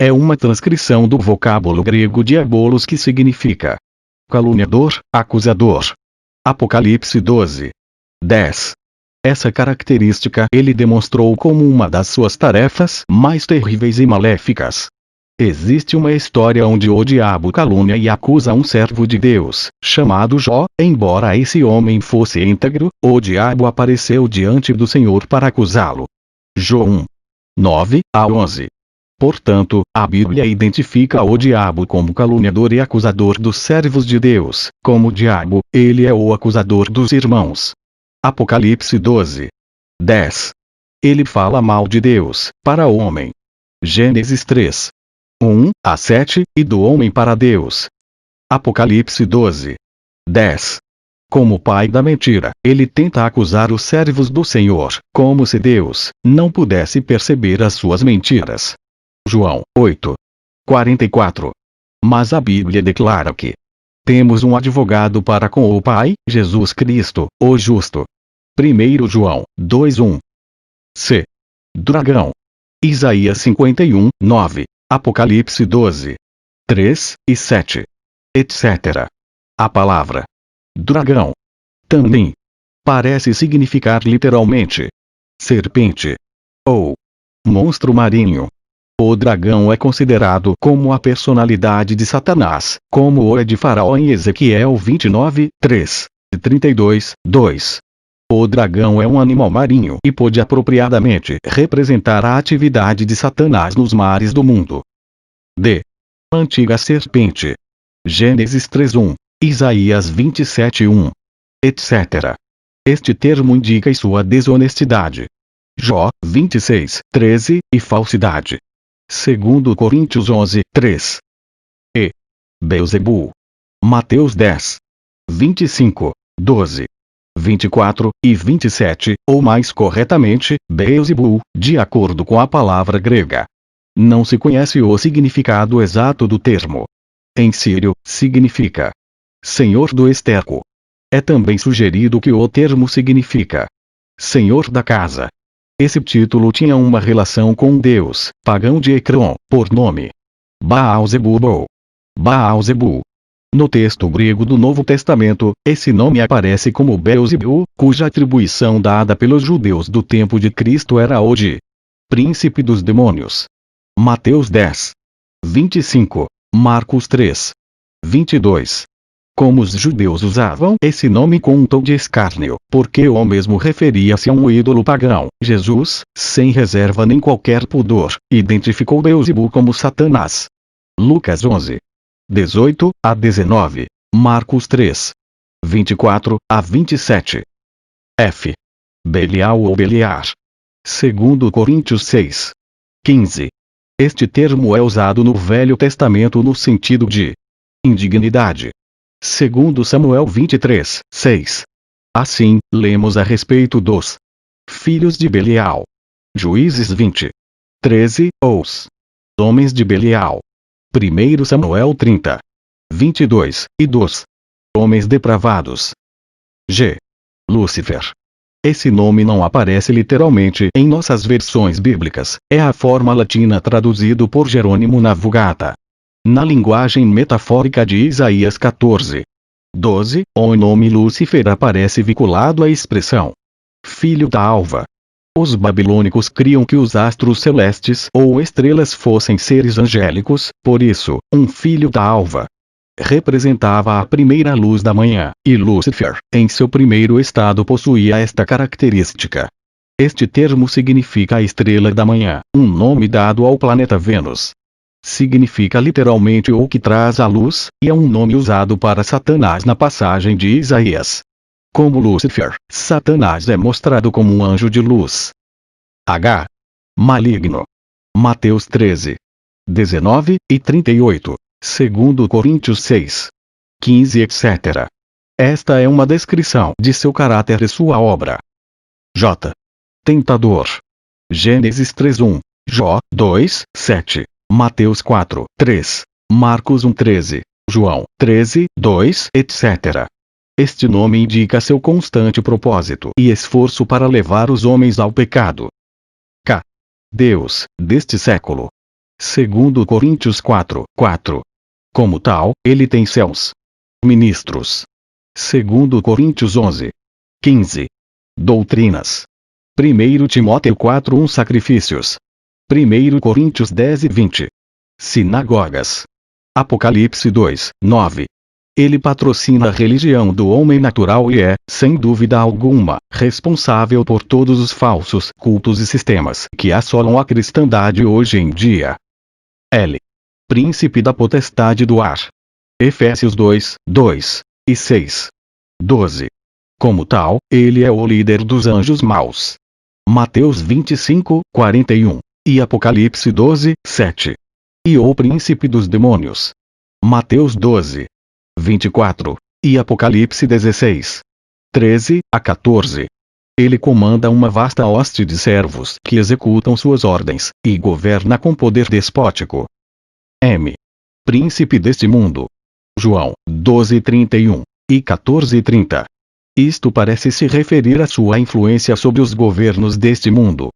É uma transcrição do vocábulo grego diabolos, que significa caluniador, acusador. Apocalipse 12:10. Essa característica ele demonstrou como uma das suas tarefas mais terríveis e maléficas. Existe uma história onde o diabo calunia e acusa um servo de Deus, chamado Jó. Embora esse homem fosse íntegro, o diabo apareceu diante do Senhor para acusá-lo. Jó 1:9-11. Portanto, a Bíblia identifica o diabo como caluniador e acusador dos servos de Deus. Como diabo, ele é o acusador dos irmãos. Apocalipse 12:10. Ele fala mal de Deus para o homem. Gênesis 3:1-7, e do homem para Deus. Apocalipse 12:10. Como pai da mentira, ele tenta acusar os servos do Senhor, como se Deus não pudesse perceber as suas mentiras. João 8:44. Mas a Bíblia declara que temos um advogado para com o Pai, Jesus Cristo, o justo. 1 João 2:1. C. Dragão. Isaías 51:9, Apocalipse 12:3-7, etc. A palavra dragão também parece significar literalmente serpente ou monstro marinho. O dragão é considerado como a personalidade de Satanás, como o é de Faraó em Ezequiel 29:3 e 32:2. O dragão é um animal marinho e pode apropriadamente representar a atividade de Satanás nos mares do mundo. D. Antiga serpente. Gênesis 3:1, Isaías 27:1, etc. Este termo indica sua desonestidade. Jó 26:13 e falsidade. 2 Coríntios 11:3. E. Beelzebul. Mateus 10:25-12. 24 e 27, ou mais corretamente, Beelzebul, de acordo com a palavra grega. Não se conhece o significado exato do termo. Em sírio, significa Senhor do esterco. É também sugerido que o termo significa Senhor da casa. Esse título tinha uma relação com Deus pagão de Ecrón, por nome Baal-zebub ou Baal-zebul. No texto grego do Novo Testamento, esse nome aparece como Beelzebul, cuja atribuição dada pelos judeus do tempo de Cristo era o de príncipe dos demônios. Mateus 10:25, Marcos 3:22. Como os judeus usavam esse nome com um tom de escárnio, porque o mesmo referia-se a um ídolo pagão, Jesus, sem reserva nem qualquer pudor, identificou Beelzebul como Satanás. Lucas 11:18-19, Marcos 3:24-27. F. Belial ou Beliar. 2 Coríntios 6:15. Este termo é usado no Velho Testamento no sentido de indignidade. 2 Samuel 23:6. Assim, lemos a respeito dos filhos de Belial. Juízes 20:13, os homens de Belial. 1 Samuel 30:22, e dos homens depravados. G. Lúcifer. Esse nome não aparece literalmente em nossas versões bíblicas, é a forma latina traduzido por Jerônimo na Vulgata. Na linguagem metafórica de Isaías 14:12, o nome Lúcifer aparece vinculado à expressão filho da alva. Os babilônicos criam que os astros celestes ou estrelas fossem seres angélicos, por isso, um filho da alva representava a primeira luz da manhã, e Lúcifer, em seu primeiro estado, possuía esta característica. Este termo significa a estrela da manhã, um nome dado ao planeta Vênus. Significa literalmente o que traz a luz, e é um nome usado para Satanás na passagem de Isaías. Como Lúcifer, Satanás é mostrado como um anjo de luz. H. Maligno. Mateus 13:19 e 38. Segundo Coríntios 6, 15, etc. Esta é uma descrição de seu caráter e sua obra. J. Tentador. Gênesis 3:1, Jó 2:7, Mateus 4:3, Marcos 1:13, João 13:2, etc. Este nome indica seu constante propósito e esforço para levar os homens ao pecado. K. Deus, deste século. Segundo Coríntios 4:4. Como tal, ele tem céus. Ministros. Segundo Coríntios 11:15. Doutrinas. 1 Timóteo 4:1 Sacrifícios. 1 Coríntios 10:20. Sinagogas. Apocalipse 2:9. Ele patrocina a religião do homem natural e é, sem dúvida alguma, responsável por todos os falsos cultos e sistemas que assolam a cristandade hoje em dia. L. Príncipe da potestade do ar. Efésios 2:2 e 6:12. Como tal, ele é o líder dos anjos maus. Mateus 25:41 e Apocalipse 12:7. E o príncipe dos demônios. Mateus 12:24 e Apocalipse 16:13-14. Ele comanda uma vasta hoste de servos que executam suas ordens, e governa com poder despótico. M. Príncipe deste mundo. João 12:31 e 14:30. Isto parece se referir à sua influência sobre os governos deste mundo.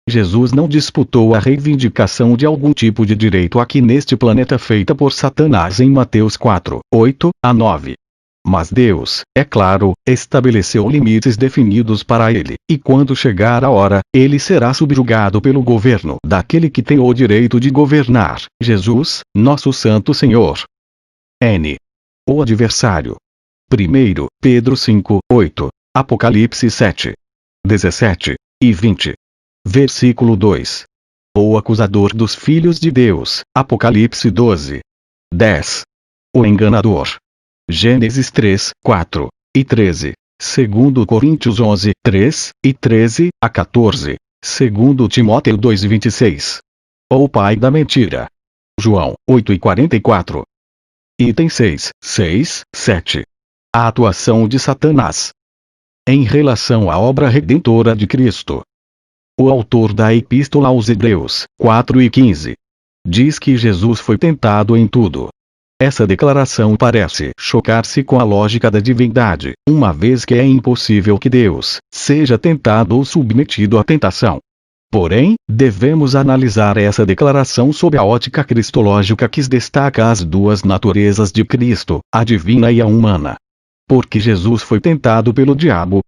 Jesus não disputou a reivindicação de algum tipo de direito aqui neste planeta feita por Satanás em Mateus 4:8-9. Mas Deus, é claro, estabeleceu limites definidos para ele, e quando chegar a hora, ele será subjugado pelo governo daquele que tem o direito de governar, Jesus, nosso Santo Senhor. N. O adversário. 1 Pedro 5:8, Apocalipse 7:17 e 20. Versículo 2. O acusador dos filhos de Deus, Apocalipse 12:10. O enganador. Gênesis 3:4 e 13. Segundo Coríntios 11:3 e 13-14. Segundo Timóteo 2:26. O pai da mentira. João 8:44. Item 6:7. A atuação de Satanás. Em relação à obra redentora de Cristo. O autor da Epístola aos Hebreus, 4:15, diz que Jesus foi tentado em tudo. Essa declaração parece chocar-se com a lógica da divindade, uma vez que é impossível que Deus seja tentado ou submetido à tentação. Porém, devemos analisar essa declaração sob a ótica cristológica que destaca as duas naturezas de Cristo, a divina e a humana. Porque Jesus foi tentado pelo diabo.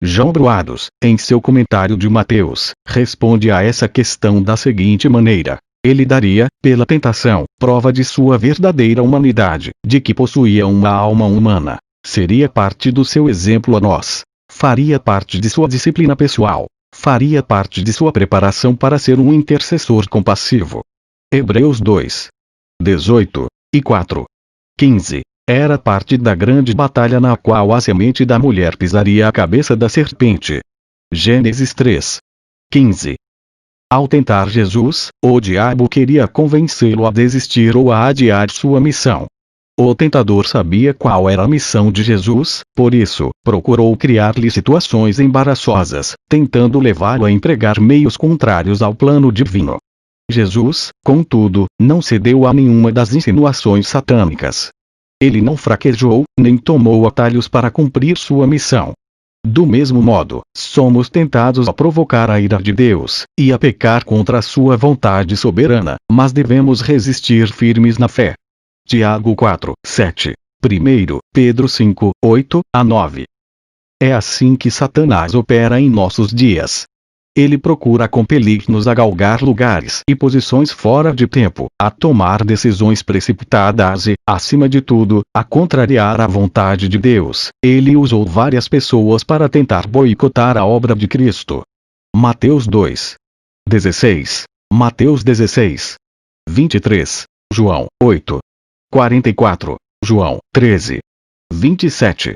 João Broados, em seu comentário de Mateus, responde a essa questão da seguinte maneira: ele daria, pela tentação, prova de sua verdadeira humanidade, de que possuía uma alma humana, seria parte do seu exemplo a nós, faria parte de sua disciplina pessoal, faria parte de sua preparação para ser um intercessor compassivo. Hebreus 2:18 e 4:15. Era parte da grande batalha na qual a semente da mulher pisaria a cabeça da serpente. Gênesis 3:15. Ao tentar Jesus, o diabo queria convencê-lo a desistir ou a adiar sua missão. O tentador sabia qual era a missão de Jesus, por isso, procurou criar-lhe situações embaraçosas, tentando levá-lo a empregar meios contrários ao plano divino. Jesus, contudo, não cedeu a nenhuma das insinuações satânicas. Ele não fraquejou, nem tomou atalhos para cumprir sua missão. Do mesmo modo, somos tentados a provocar a ira de Deus, e a pecar contra a sua vontade soberana, mas devemos resistir firmes na fé. Tiago 4:7. 1 Pedro 5:8-9. É assim que Satanás opera em nossos dias. Ele procura compelir-nos a galgar lugares e posições fora de tempo, a tomar decisões precipitadas e, acima de tudo, a contrariar a vontade de Deus. Ele usou várias pessoas para tentar boicotar a obra de Cristo. Mateus 2:16, Mateus 16:23, João 8:44, João 13:27.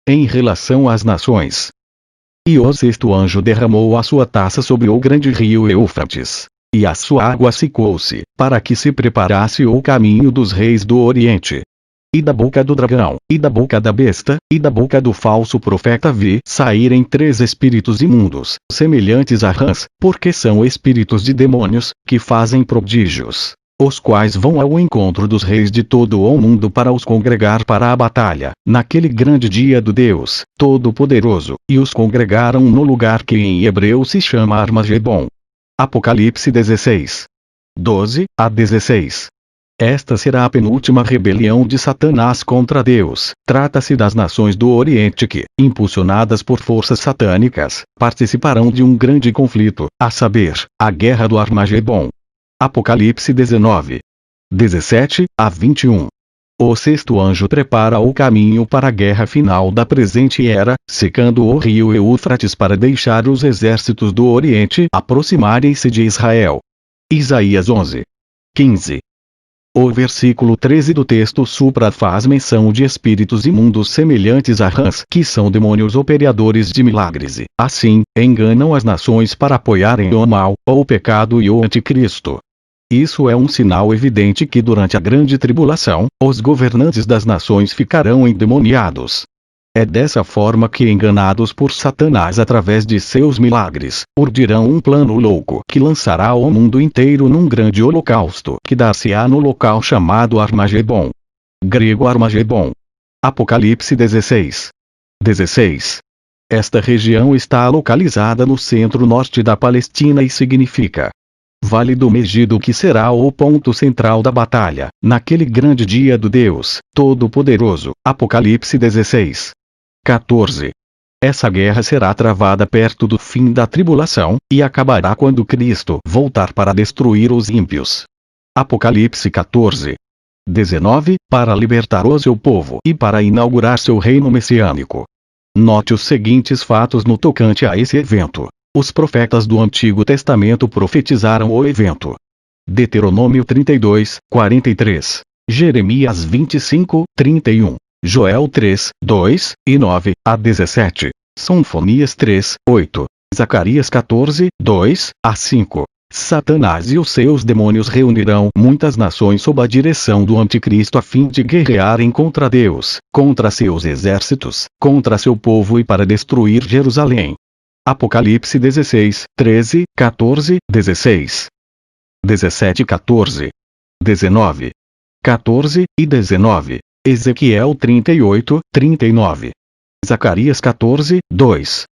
Em relação às nações. E o sexto anjo derramou a sua taça sobre o grande rio Eufrates. E a sua água secou-se, para que se preparasse o caminho dos reis do Oriente. E da boca do dragão, e da boca da besta, e da boca do falso profeta vi saírem 3 espíritos imundos, semelhantes a rãs, porque são espíritos de demônios, que fazem prodígios, os quais vão ao encontro dos reis de todo o mundo para os congregar para a batalha, naquele grande dia do Deus Todo-Poderoso, e os congregaram no lugar que em hebreu se chama Armagedon. Apocalipse 16. 12 a 16. Esta será a penúltima rebelião de Satanás contra Deus. Trata-se das nações do Oriente que, impulsionadas por forças satânicas, participarão de um grande conflito, a saber, a Guerra do Armagedon. Apocalipse 19. 17 a 21. O 6º anjo prepara o caminho para a guerra final da presente era, secando o rio Eufrates para deixar os exércitos do Oriente aproximarem-se de Israel. Isaías 11. 15. O versículo 13 do texto supra faz menção de espíritos imundos semelhantes a rãs, que são demônios operadores de milagres e, assim, enganam as nações para apoiarem o mal, o pecado e o anticristo. Isso é um sinal evidente que durante a grande tribulação, os governantes das nações ficarão endemoniados. É dessa forma que, enganados por Satanás através de seus milagres, urdirão um plano louco que lançará o mundo inteiro num grande holocausto que dar-se-á no local chamado Armagedon. Grego Armagedon. Apocalipse 16. 16. Esta região está localizada no centro-norte da Palestina e significa Vale do Megido, que será o ponto central da batalha, naquele grande dia do Deus Todo-Poderoso. Apocalipse 16. 14. Essa guerra será travada perto do fim da tribulação, e acabará quando Cristo voltar para destruir os ímpios. Apocalipse 14. 19, para libertar o seu povo e para inaugurar seu reino messiânico. Note os seguintes fatos no tocante a esse evento. Os profetas do Antigo Testamento profetizaram o evento. Deuteronômio 32, 43. Jeremias 25, 31. Joel 3, 2 e 9 a 17. Sonfonias 3, 8. Zacarias 14, 2 a 5. Satanás e os seus demônios reunirão muitas nações sob a direção do Anticristo a fim de guerrearem contra Deus, contra seus exércitos, contra seu povo e para destruir Jerusalém. Apocalipse 16, 13, 14, 16. 17 e 14. 19. 14 e 19. Ezequiel 38, 39. Zacarias 14, 2.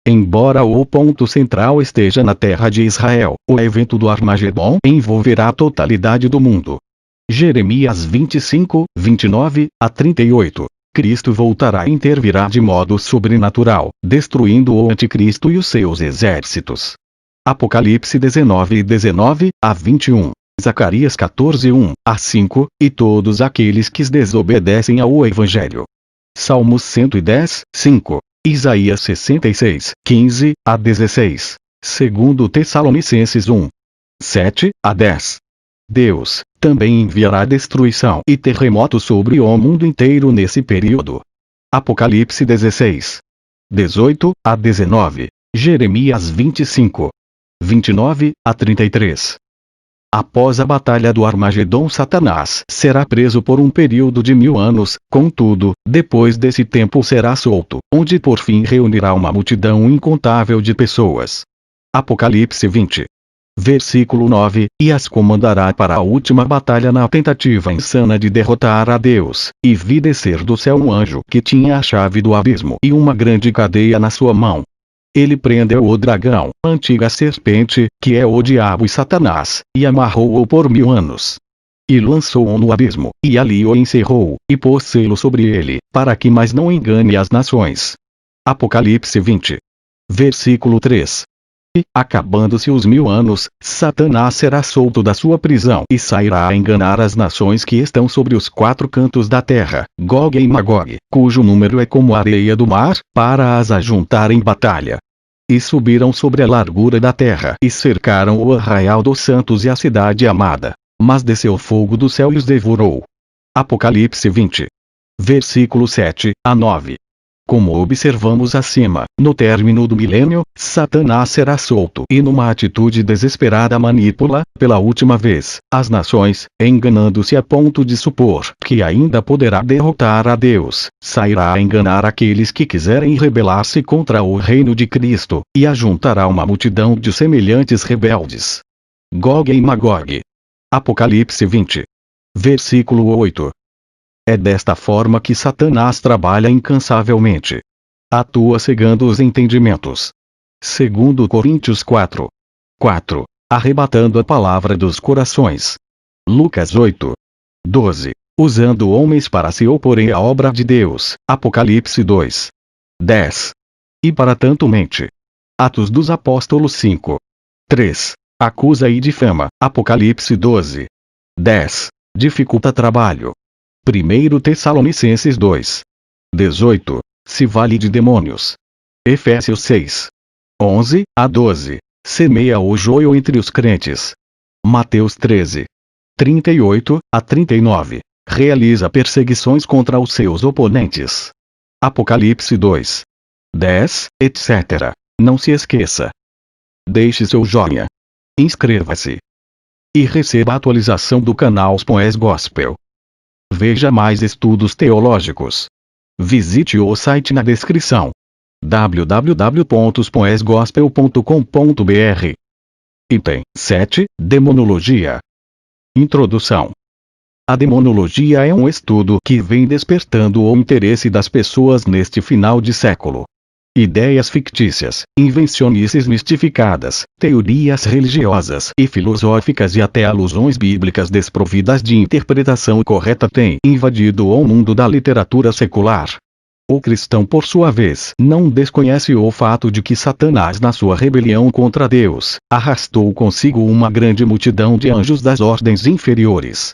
Embora o ponto central esteja na terra de Israel, o evento do Armagedon envolverá a totalidade do mundo. Jeremias 25, 29 a 38. Cristo voltará e intervirá de modo sobrenatural, destruindo o anticristo e os seus exércitos. Apocalipse 19 e 19 a 21. Zacarias 14, 1 a 5, e todos aqueles que desobedecem ao Evangelho. Salmos 110, 5. Isaías 66, 15 a 16. Segundo Tessalonicenses 1. 7 a 10. Deus também enviará destruição e terremotos sobre o mundo inteiro nesse período. Apocalipse 16. 18 a 19. Jeremias 25. 29 a 33. Após a batalha do Armagedon, Satanás será preso por um período de 1000 anos, contudo, depois desse tempo será solto, onde por fim reunirá uma multidão incontável de pessoas. Apocalipse 20. Versículo 9, e as comandará para a última batalha na tentativa insana de derrotar a Deus, e vi descer do céu um anjo que tinha a chave do abismo e uma grande cadeia na sua mão. Ele prendeu o dragão, a antiga serpente, que é o diabo e Satanás, e amarrou-o por 1000 anos. E lançou-o no abismo, e ali o encerrou, e pôs selo sobre ele, para que mais não engane as nações. Apocalipse 20. Versículo 3. E, acabando-se os 1000 anos, Satanás será solto da sua prisão e sairá a enganar as nações que estão sobre os 4 cantos da terra, Gog e Magog, cujo número é como a areia do mar, para as ajuntar em batalha. E subiram sobre a largura da terra e cercaram o arraial dos santos e a cidade amada. Mas desceu fogo do céu e os devorou. Apocalipse 20. Versículo 7 a 9. Como observamos acima, no término do milênio, Satanás será solto e numa atitude desesperada manipula, pela última vez, as nações, enganando-se a ponto de supor que ainda poderá derrotar a Deus, sairá a enganar aqueles que quiserem rebelar-se contra o reino de Cristo, e ajuntará uma multidão de semelhantes rebeldes. Gog e Magog. Apocalipse 20. Versículo 8. É desta forma que Satanás trabalha incansavelmente. Atua cegando os entendimentos. Segundo Coríntios 4. 4. Arrebatando a palavra dos corações. Lucas 8. 12. Usando homens para se oporem à obra de Deus. Apocalipse 2. 10. E para tanto mente. Atos dos Apóstolos 5. 3. Acusa e difama. Apocalipse 12. 10. Dificulta trabalho. 1 Tessalonicenses 2. 18. Se vale de demônios. Efésios 6. 11 a 12. Semeia o joio entre os crentes. Mateus 13. 38 a 39. Realiza perseguições contra os seus oponentes. Apocalipse 2. 10, etc. Não se esqueça. Deixe seu joinha. Inscreva-se. E receba a atualização do canal Spoes Gospel. Veja mais estudos teológicos. Visite o site na descrição. www.spoesgospel.com.br. Item 7. Demonologia. Introdução. A demonologia é um estudo que vem despertando o interesse das pessoas neste final de século. Ideias fictícias, invencionices mistificadas, teorias religiosas e filosóficas e até alusões bíblicas desprovidas de interpretação correta têm invadido o mundo da literatura secular. O cristão, por sua vez, não desconhece o fato de que Satanás, na sua rebelião contra Deus, arrastou consigo uma grande multidão de anjos das ordens inferiores.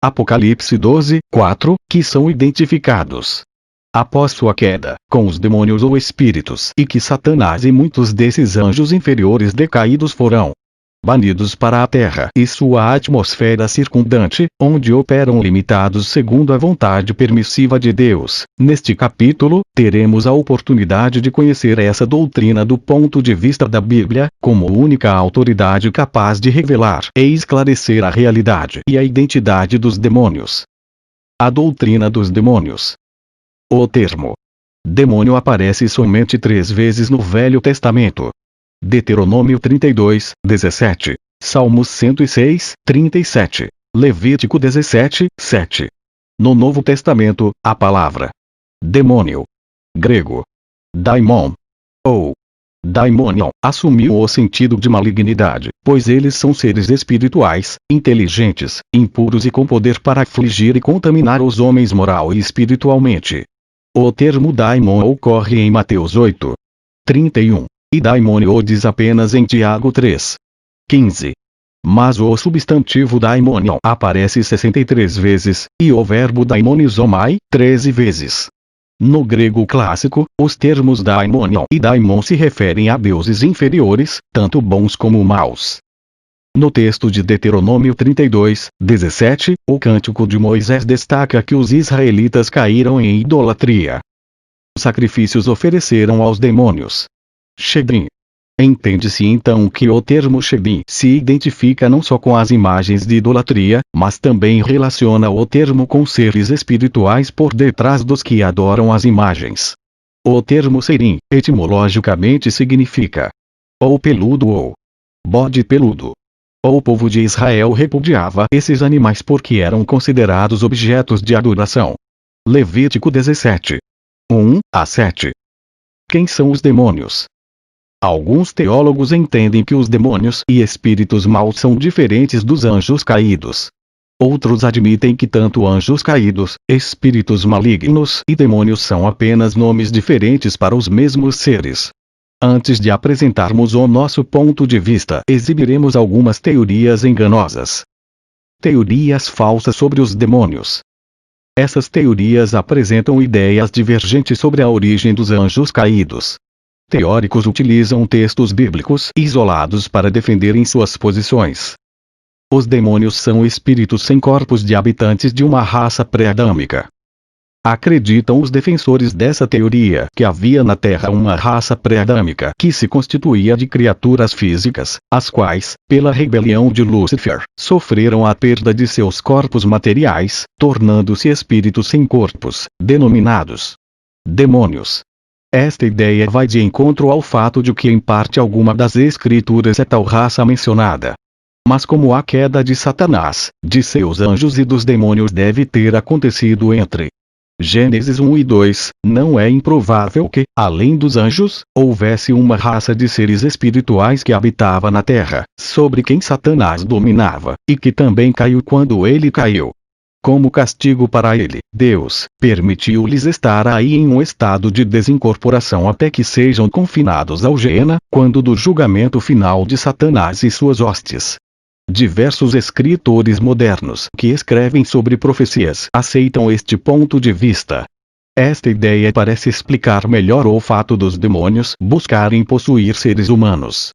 Apocalipse 12, 4, que são identificados após sua queda, com os demônios ou espíritos, e que Satanás e muitos desses anjos inferiores decaídos foram banidos para a terra e sua atmosfera circundante, onde operam limitados segundo a vontade permissiva de Deus. Neste capítulo, teremos a oportunidade de conhecer essa doutrina do ponto de vista da Bíblia, como única autoridade capaz de revelar e esclarecer a realidade e a identidade dos demônios. A doutrina dos demônios. O termo demônio aparece somente 3 vezes no Velho Testamento. Deuteronômio 32, 17, Salmos 106, 37, Levítico 17, 7. No Novo Testamento, a palavra demônio, grego daimon, ou daimonion, assumiu o sentido de malignidade, pois eles são seres espirituais, inteligentes, impuros e com poder para afligir e contaminar os homens moral e espiritualmente. O termo daimon ocorre em Mateus 8, 31, e daimônio diz apenas em Tiago 3, 15. Mas o substantivo daimonion aparece 63 vezes, e o verbo daimonizomai, 13 vezes. No grego clássico, os termos daimonion e daimon se referem a deuses inferiores, tanto bons como maus. No texto de Deuteronômio 32, 17, o Cântico de Moisés destaca que os israelitas caíram em idolatria. Sacrifícios ofereceram aos demônios. Shedim. Entende-se então que o termo Shedim se identifica não só com as imagens de idolatria, mas também relaciona o termo com seres espirituais por detrás dos que adoram as imagens. O termo Serim, etimologicamente significa ou peludo ou bode peludo. O povo de Israel repudiava esses animais porque eram considerados objetos de adoração. Levítico 17. 1 a 7. Quem são os demônios? Alguns teólogos entendem que os demônios e espíritos maus são diferentes dos anjos caídos. Outros admitem que tanto anjos caídos, espíritos malignos e demônios são apenas nomes diferentes para os mesmos seres. Antes de apresentarmos o nosso ponto de vista, exibiremos algumas teorias enganosas. Teorias falsas sobre os demônios. Essas teorias apresentam ideias divergentes sobre a origem dos anjos caídos. Teóricos utilizam textos bíblicos isolados para defenderem suas posições. Os demônios são espíritos sem corpos de habitantes de uma raça pré-adâmica. Acreditam os defensores dessa teoria que havia na Terra uma raça pré-adâmica que se constituía de criaturas físicas, as quais, pela rebelião de Lúcifer, sofreram a perda de seus corpos materiais, tornando-se espíritos sem corpos, denominados demônios. Esta ideia vai de encontro ao fato de que em parte alguma das escrituras é tal raça mencionada. Mas como a queda de Satanás, de seus anjos e dos demônios deve ter acontecido entre Gênesis 1 e 2, não é improvável que, além dos anjos, houvesse uma raça de seres espirituais que habitava na terra, sobre quem Satanás dominava, e que também caiu quando ele caiu. Como castigo para ele, Deus permitiu-lhes estar aí em um estado de desincorporação até que sejam confinados ao Geena, quando do julgamento final de Satanás e suas hostes. Diversos escritores modernos que escrevem sobre profecias aceitam este ponto de vista. Esta ideia parece explicar melhor o fato dos demônios buscarem possuir seres humanos.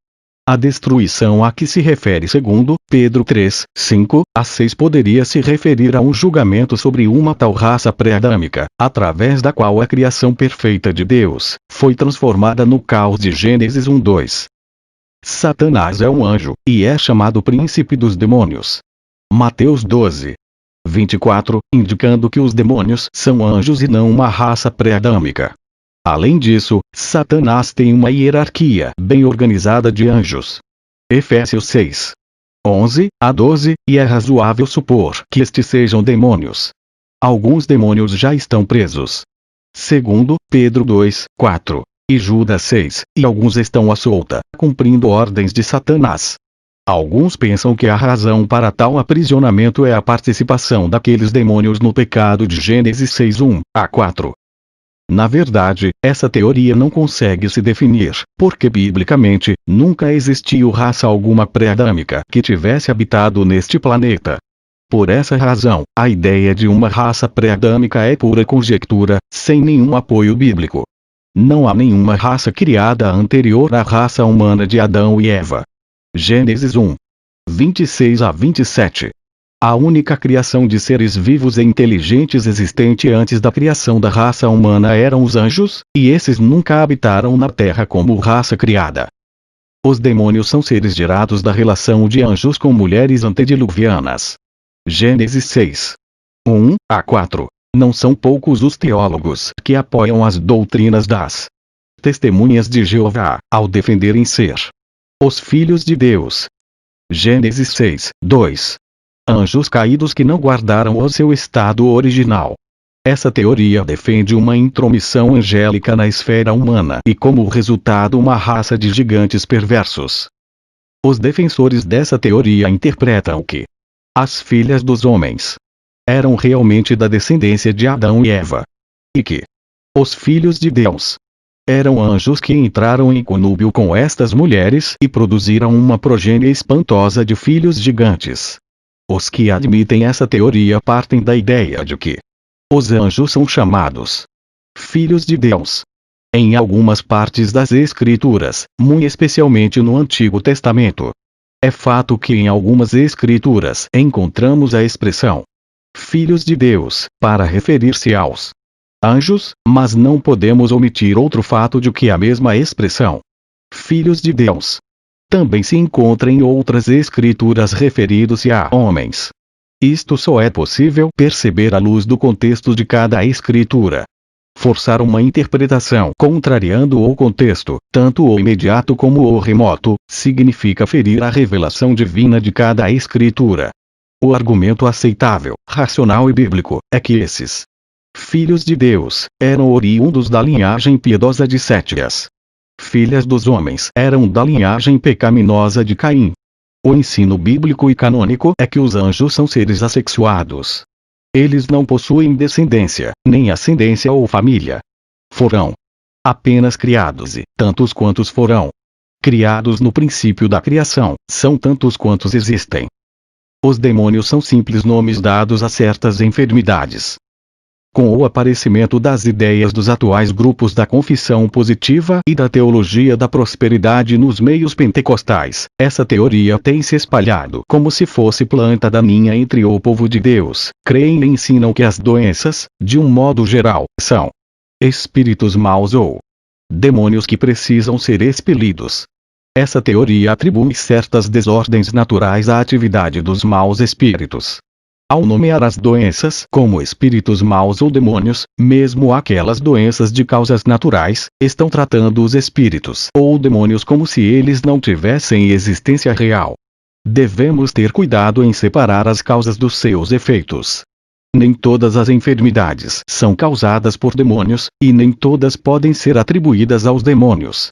A destruição a que se refere segundo Pedro 3, 5 a 6 poderia se referir a um julgamento sobre uma tal raça pré-adâmica, através da qual a criação perfeita de Deus foi transformada no caos de Gênesis 1, 2. Satanás é um anjo, e é chamado príncipe dos demônios. Mateus 12, 24, indicando que os demônios são anjos e não uma raça pré-adâmica. Além disso, Satanás tem uma hierarquia bem organizada de anjos. Efésios 6, 11 a 12, e é razoável supor que estes sejam demônios. Alguns demônios já estão presos. Segundo Pedro 2, 4. E Judas 6, e alguns estão à solta, cumprindo ordens de Satanás. Alguns pensam que a razão para tal aprisionamento é a participação daqueles demônios no pecado de Gênesis 6, 1 a 4. Na verdade, essa teoria não consegue se definir, porque biblicamente, nunca existiu raça alguma pré-adâmica que tivesse habitado neste planeta. Por essa razão, a ideia de uma raça pré-adâmica é pura conjectura, sem nenhum apoio bíblico. Não há nenhuma raça criada anterior à raça humana de Adão e Eva. Gênesis 1, 26 a 27. A única criação de seres vivos e inteligentes existente antes da criação da raça humana eram os anjos, e esses nunca habitaram na Terra como raça criada. Os demônios são seres gerados da relação de anjos com mulheres antediluvianas. Gênesis 6, 1 a 4. Não são poucos os teólogos que apoiam as doutrinas das Testemunhas de Jeová, ao defenderem ser os filhos de Deus. Gênesis 6, 2. Anjos caídos que não guardaram o seu estado original. Essa teoria defende uma intromissão angélica na esfera humana e como resultado uma raça de gigantes perversos. Os defensores dessa teoria interpretam que as filhas dos homens eram realmente da descendência de Adão e Eva. E que os filhos de Deus eram anjos que entraram em conúbio com estas mulheres e produziram uma progênie espantosa de filhos gigantes. Os que admitem essa teoria partem da ideia de que os anjos são chamados filhos de Deus. Em algumas partes das Escrituras, muito especialmente no Antigo Testamento. É fato que em algumas Escrituras encontramos a expressão filhos de Deus, para referir-se aos anjos, mas não podemos omitir outro fato de que a mesma expressão filhos de Deus também se encontra em outras escrituras referindo-se a homens. Isto só é possível perceber à luz do contexto de cada escritura. Forçar uma interpretação contrariando o contexto, tanto o imediato como o remoto, significa ferir a revelação divina de cada escritura. O argumento aceitável, racional e bíblico, é que esses filhos de Deus eram oriundos da linhagem piedosa de Sétias. Filhas dos homens eram da linhagem pecaminosa de Caim. O ensino bíblico e canônico é que os anjos são seres assexuados. Eles não possuem descendência, nem ascendência ou família. Foram apenas criados e, tantos quantos foram criados no princípio da criação, são tantos quantos existem. Os demônios são simples nomes dados a certas enfermidades. Com o aparecimento das ideias dos atuais grupos da confissão positiva e da teologia da prosperidade nos meios pentecostais, essa teoria tem se espalhado como se fosse planta daninha entre o povo de Deus. Creem e ensinam que as doenças, de um modo geral, são espíritos maus ou demônios que precisam ser expelidos. Essa teoria atribui certas desordens naturais à atividade dos maus espíritos. Ao nomear as doenças como espíritos maus ou demônios, mesmo aquelas doenças de causas naturais, estão tratando os espíritos ou demônios como se eles não tivessem existência real. Devemos ter cuidado em separar as causas dos seus efeitos. Nem todas as enfermidades são causadas por demônios, e nem todas podem ser atribuídas aos demônios.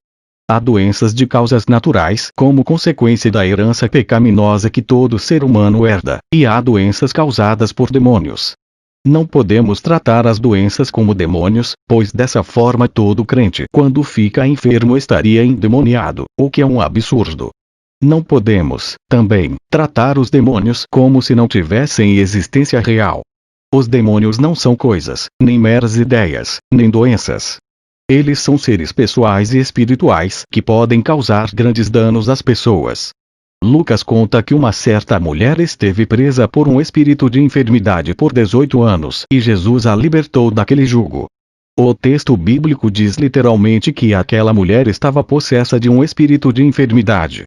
Há doenças de causas naturais como consequência da herança pecaminosa que todo ser humano herda, e há doenças causadas por demônios. Não podemos tratar as doenças como demônios, pois dessa forma todo crente, quando fica enfermo, estaria endemoniado, o que é um absurdo. Não podemos, também, tratar os demônios como se não tivessem existência real. Os demônios não são coisas, nem meras ideias, nem doenças. Eles são seres pessoais e espirituais que podem causar grandes danos às pessoas. Lucas conta que uma certa mulher esteve presa por um espírito de enfermidade por 18 anos e Jesus a libertou daquele jugo. O texto bíblico diz literalmente que aquela mulher estava possessa de um espírito de enfermidade.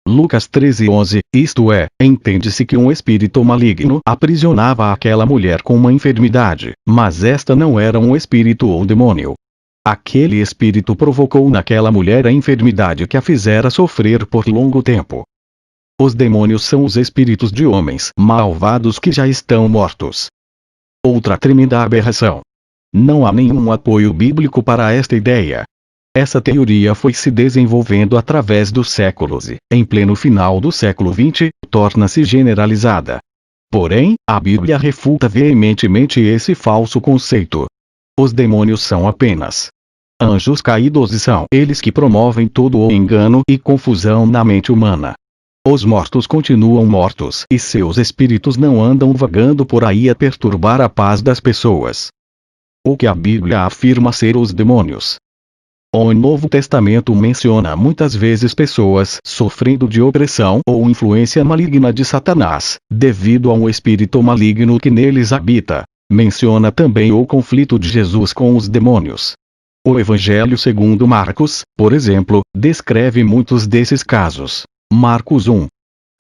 Lucas 13:11, isto é, entende-se que um espírito maligno aprisionava aquela mulher com uma enfermidade, mas esta não era um espírito ou demônio. Aquele espírito provocou naquela mulher a enfermidade que a fizera sofrer por longo tempo. Os demônios são os espíritos de homens malvados que já estão mortos. Outra tremenda aberração. Não há nenhum apoio bíblico para esta ideia. Essa teoria foi se desenvolvendo através dos séculos e, em pleno final do século XX, torna-se generalizada. Porém, a Bíblia refuta veementemente esse falso conceito. Os demônios são apenas anjos caídos e são eles que promovem todo o engano e confusão na mente humana. Os mortos continuam mortos e seus espíritos não andam vagando por aí a perturbar a paz das pessoas. O que a Bíblia afirma ser os demônios. O Novo Testamento menciona muitas vezes pessoas sofrendo de opressão ou influência maligna de Satanás, devido a um espírito maligno que neles habita. Menciona também o conflito de Jesus com os demônios. O Evangelho segundo Marcos, por exemplo, descreve muitos desses casos. Marcos 1.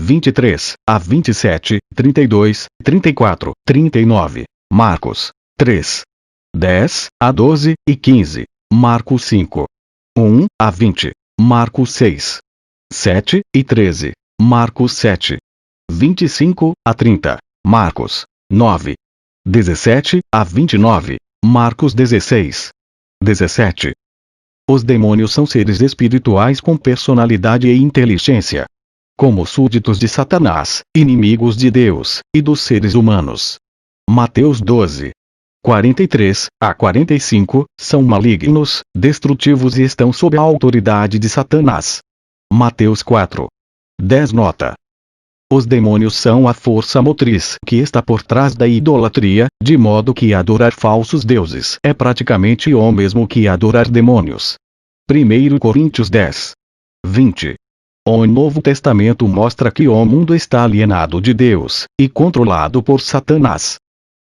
23 a 27, 32, 34, 39. Marcos 3. 10 a 12 e 15. Marcos 5. 1 a 20. Marcos 6. 7 e 13. Marcos 7. 25 a 30. Marcos 9. 17 a 29. Marcos 16. 17. Os demônios são seres espirituais com personalidade e inteligência. Como súditos de Satanás, inimigos de Deus e dos seres humanos. Mateus 12. 43 a 45, são malignos, destrutivos e estão sob a autoridade de Satanás. Mateus 4. 10 nota. Os demônios são a força motriz que está por trás da idolatria, de modo que adorar falsos deuses é praticamente o mesmo que adorar demônios. 1 Coríntios 10. 20. O Novo Testamento mostra que o mundo está alienado de Deus, e controlado por Satanás.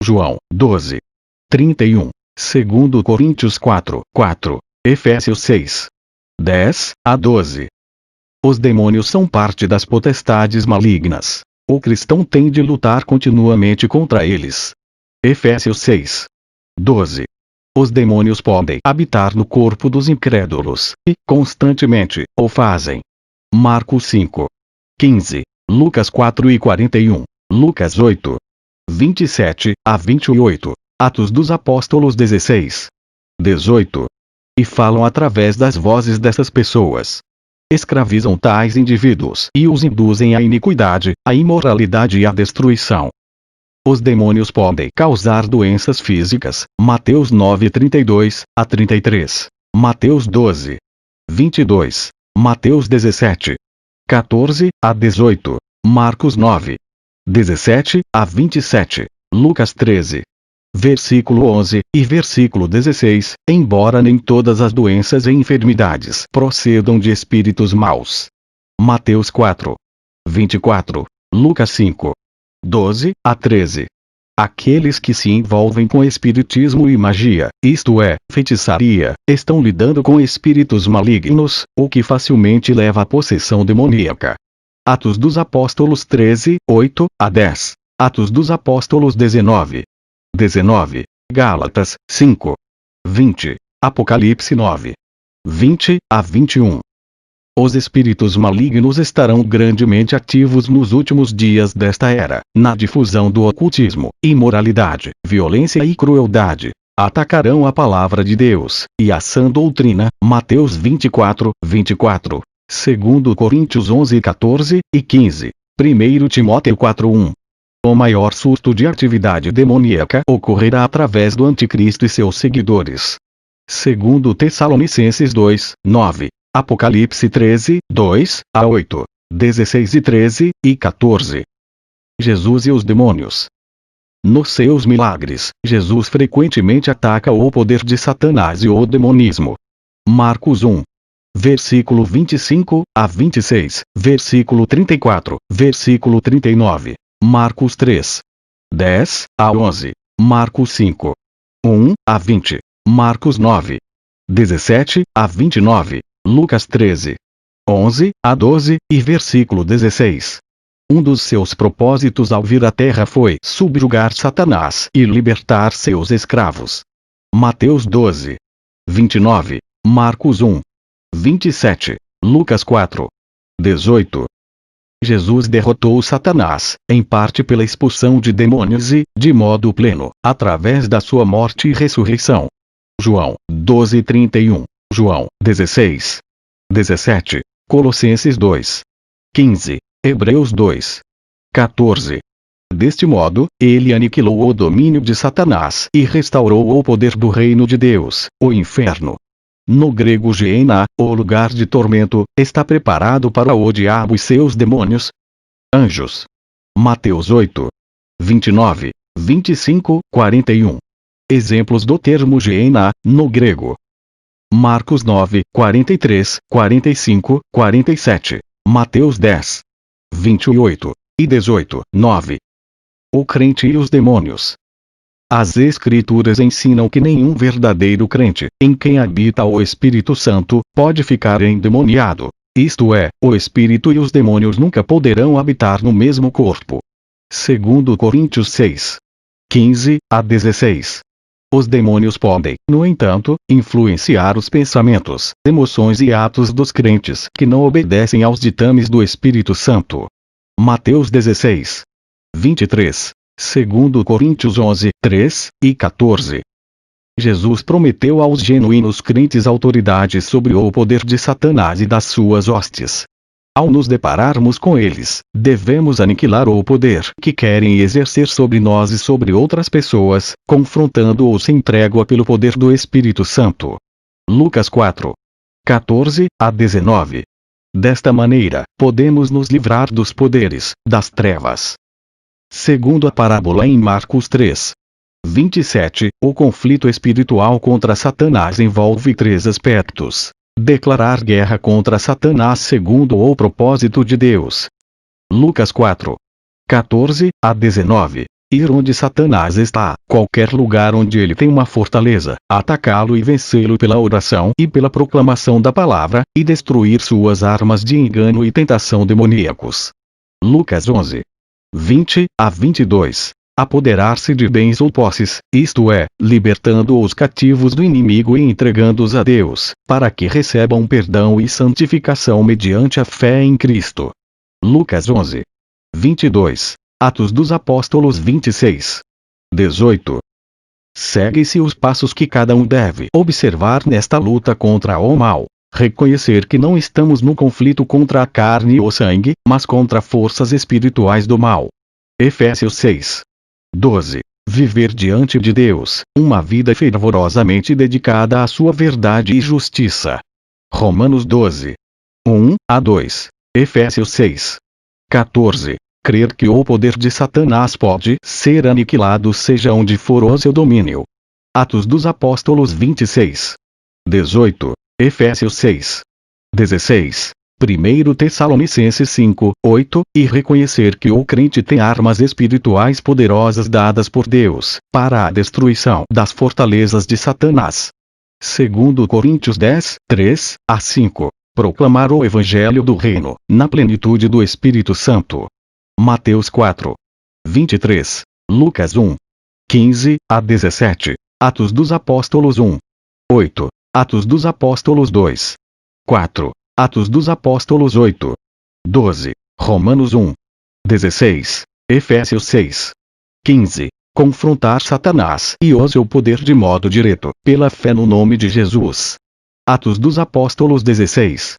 João 12. 31. 2 Coríntios 4. 4. Efésios 6. 10 a 12. Os demônios são parte das potestades malignas. O cristão tem de lutar continuamente contra eles. Efésios 6. 12. Os demônios podem habitar no corpo dos incrédulos, e, constantemente, o fazem. Marcos 5. 15. Lucas 4 e 41. Lucas 8. 27 a 28. Atos dos Apóstolos 16. 18. E falam através das vozes dessas pessoas. Escravizam tais indivíduos e os induzem à iniquidade, à imoralidade e à destruição. Os demônios podem causar doenças físicas. Mateus 9, 32 a 33. Mateus 12. 22. Mateus 17. 14 a 18. Marcos 9. 17 a 27. Lucas 13. versículo 11, e versículo 16, embora nem todas as doenças e enfermidades procedam de espíritos maus. Mateus 4, 24, Lucas 5, 12 a 13. Aqueles que se envolvem com espiritismo e magia, isto é, feitiçaria, estão lidando com espíritos malignos, o que facilmente leva à possessão demoníaca. Atos dos Apóstolos 13, 8 a 10. Atos dos Apóstolos 19. 19. Gálatas 5. 20. Apocalipse 9. 20 a 21. Os espíritos malignos estarão grandemente ativos nos últimos dias desta era, na difusão do ocultismo, imoralidade, violência e crueldade. Atacarão a palavra de Deus, e a sã doutrina, Mateus 24, 24, 2 Coríntios 11, 14 e 15, 1 Timóteo 4, 1. O maior surto de atividade demoníaca ocorrerá através do anticristo e seus seguidores. 2 Tessalonicenses 2, 9. Apocalipse 13, 2 a 8, 16 e 13 e 14. Jesus e os demônios. Nos seus milagres, Jesus frequentemente ataca o poder de Satanás e o demonismo. Marcos 1. Versículo 25 a 26, versículo 34, versículo 39. Marcos 3. 10 a 11. Marcos 5. 1 a 20. Marcos 9. 17 a 29. Lucas 13. 11 a 12 e versículo 16. Um dos seus propósitos ao vir à terra foi subjugar Satanás e libertar seus escravos. Mateus 12. 29. Marcos 1. 27. Lucas 4. 18. Jesus derrotou Satanás, em parte pela expulsão de demônios e, de modo pleno, através da sua morte e ressurreição. João 12:31. João 16. 17, Colossenses 2. 15, Hebreus 2. 14. Deste modo, ele aniquilou o domínio de Satanás e restaurou o poder do reino de Deus, o inferno. No grego Gehenna, o lugar de tormento, está preparado para o diabo e seus demônios. Anjos. Mateus 8. 29, 25, 41. Exemplos do termo Gehenna, no grego. Marcos 9, 43, 45, 47. Mateus 10. 28 e 18, 9. O crente e os demônios. As Escrituras ensinam que nenhum verdadeiro crente, em quem habita o Espírito Santo, pode ficar endemoniado. Isto é, o Espírito e os demônios nunca poderão habitar no mesmo corpo. 2 Coríntios 6. 15 a 16. Os demônios podem, no entanto, influenciar os pensamentos, emoções e atos dos crentes que não obedecem aos ditames do Espírito Santo. Mateus 16. 23, 2 Coríntios 11, 3 e 14. Jesus prometeu aos genuínos crentes autoridade sobre o poder de Satanás e das suas hostes. Ao nos depararmos com eles, devemos aniquilar o poder que querem exercer sobre nós e sobre outras pessoas, confrontando-os sem trégua pelo poder do Espírito Santo. Lucas 4. 14 a 19. Desta maneira, podemos nos livrar dos poderes das trevas. Segundo a parábola em Marcos 3. 27, o conflito espiritual contra Satanás envolve três aspectos. Declarar guerra contra Satanás segundo o propósito de Deus. Lucas 4. 14 a 19. Ir onde Satanás está, qualquer lugar onde ele tem uma fortaleza, atacá-lo e vencê-lo pela oração e pela proclamação da palavra, e destruir suas armas de engano e tentação demoníacos. Lucas 11. 20 a 22. Apoderar-se de bens ou posses, isto é, libertando os cativos do inimigo e entregando-os a Deus, para que recebam perdão e santificação mediante a fé em Cristo. Lucas 11. 22. Atos dos Apóstolos 26. 18. Segue-se os passos que cada um deve observar nesta luta contra o mal. Reconhecer que não estamos no conflito contra a carne ou sangue, mas contra forças espirituais do mal. Efésios 6. 12. Viver diante de Deus, uma vida fervorosamente dedicada à sua verdade e justiça. Romanos 12. 1 a 2. Efésios 6. 14. Crer que o poder de Satanás pode ser aniquilado seja onde for o seu domínio. Atos dos Apóstolos 26. 18. Efésios 6. 16. 1 Tessalonicenses 5, 8, e reconhecer que o crente tem armas espirituais poderosas dadas por Deus, para a destruição das fortalezas de Satanás. 2 Coríntios 10, 3 a 5. Proclamar o Evangelho do Reino, na plenitude do Espírito Santo. Mateus 4. 23. Lucas 1. 15 a 17. Atos dos Apóstolos 1. 8. Atos dos Apóstolos 2. 4. Atos dos Apóstolos 8. 12. Romanos 1. 16. Efésios 6. 15. Confrontar Satanás e o seu poder de modo direto, pela fé no nome de Jesus. Atos dos Apóstolos 16.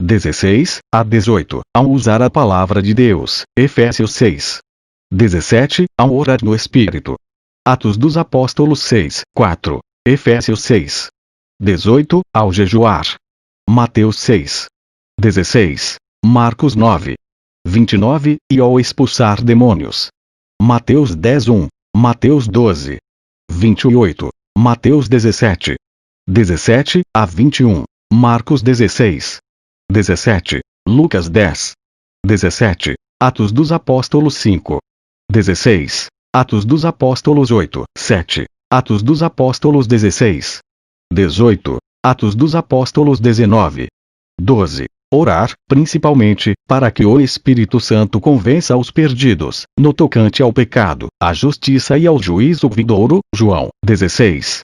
16 a 18. Ao usar a palavra de Deus, Efésios 6. 17. Ao orar no Espírito. Atos dos Apóstolos 6, 4. Efésios 6. 18. Ao jejuar. Mateus 6. 16. Marcos 9. 29. E ao expulsar demônios. Mateus 10, 1. Mateus 12. 28. Mateus 17. 17 a 21. Marcos 16. 17. Lucas 10. 17. Atos dos Apóstolos 5. 16. Atos dos Apóstolos 8, 7. Atos dos Apóstolos 16. 18. Atos dos Apóstolos 19. 12. Orar, principalmente, para que o Espírito Santo convença os perdidos, no tocante ao pecado, à justiça e ao juízo vindouro, João 16.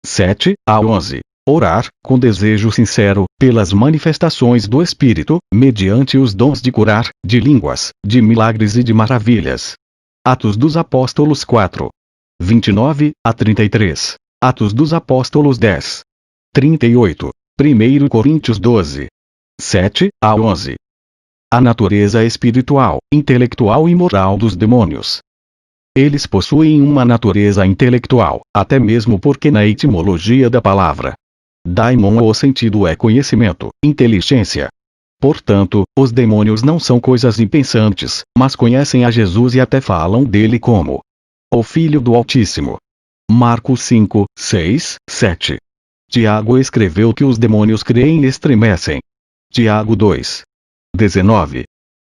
7 a 11. Orar, com desejo sincero, pelas manifestações do Espírito, mediante os dons de curar, de línguas, de milagres e de maravilhas. Atos dos Apóstolos 4. 29 a 33. Atos dos Apóstolos 10. 38. 1 Coríntios 12. 7 a 11. A natureza espiritual, intelectual e moral dos demônios. Eles possuem uma natureza intelectual, até mesmo porque na etimologia da palavra daimon o sentido é conhecimento, inteligência. Portanto, os demônios não são coisas impensantes, mas conhecem a Jesus e até falam dele como o Filho do Altíssimo. Marcos 5, 6, 7. Tiago escreveu que os demônios creem e estremecem. Tiago 2. 19.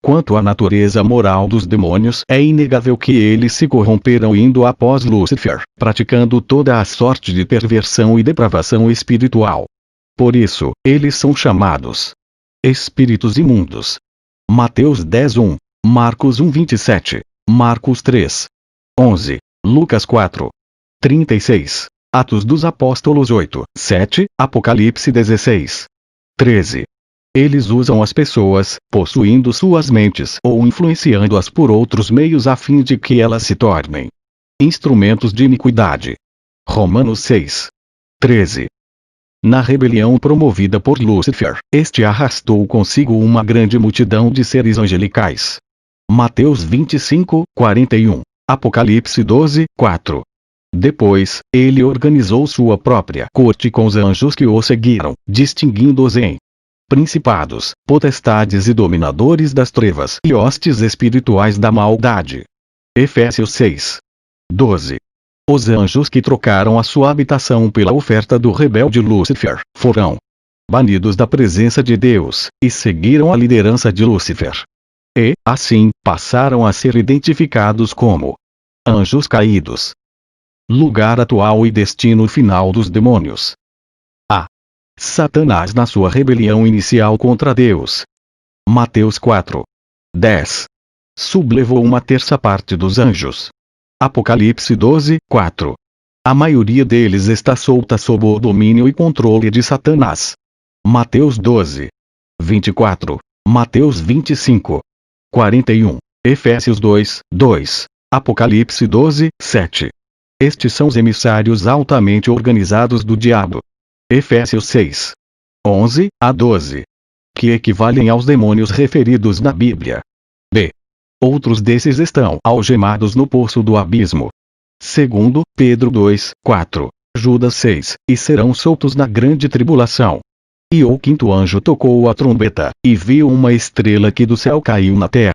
Quanto à natureza moral dos demônios, é inegável que eles se corromperam indo após Lúcifer, praticando toda a sorte de perversão e depravação espiritual. Por isso, eles são chamados espíritos imundos. Mateus 10, 1. Marcos 1, 27. Marcos 3. 11. Lucas 4. 36. Atos dos Apóstolos 8, 7. Apocalipse 16. 13. Eles usam as pessoas, possuindo suas mentes ou influenciando-as por outros meios a fim de que elas se tornem instrumentos de iniquidade. Romanos 6. 13. Na rebelião promovida por Lúcifer, este arrastou consigo uma grande multidão de seres angelicais. Mateus 25, 41. Apocalipse 12, 4. Depois, ele organizou sua própria corte com os anjos que o seguiram, distinguindo-os em principados, potestades e dominadores das trevas e hostes espirituais da maldade. Efésios 6. 12. Os anjos que trocaram a sua habitação pela oferta do rebelde Lúcifer, foram banidos da presença de Deus, e seguiram a liderança de Lúcifer. E, assim, passaram a ser identificados como anjos caídos. Lugar atual e destino final dos demônios. A. Satanás na sua rebelião inicial contra Deus. Mateus 4. 10. Sublevou uma terça parte dos anjos. Apocalipse 12, 4. A maioria deles está solta sob o domínio e controle de Satanás. Mateus 12. 24. Mateus 25. 41. Efésios 2, 2. Apocalipse 12, 7. Estes são os emissários altamente organizados do diabo. Efésios 6. 11 a 12. Que equivalem aos demônios referidos na Bíblia. B. Outros desses estão algemados no poço do abismo. Segundo Pedro 2, 4. Judas 6. E serão soltos na grande tribulação. E o quinto anjo tocou a trombeta, e viu uma estrela que do céu caiu na terra.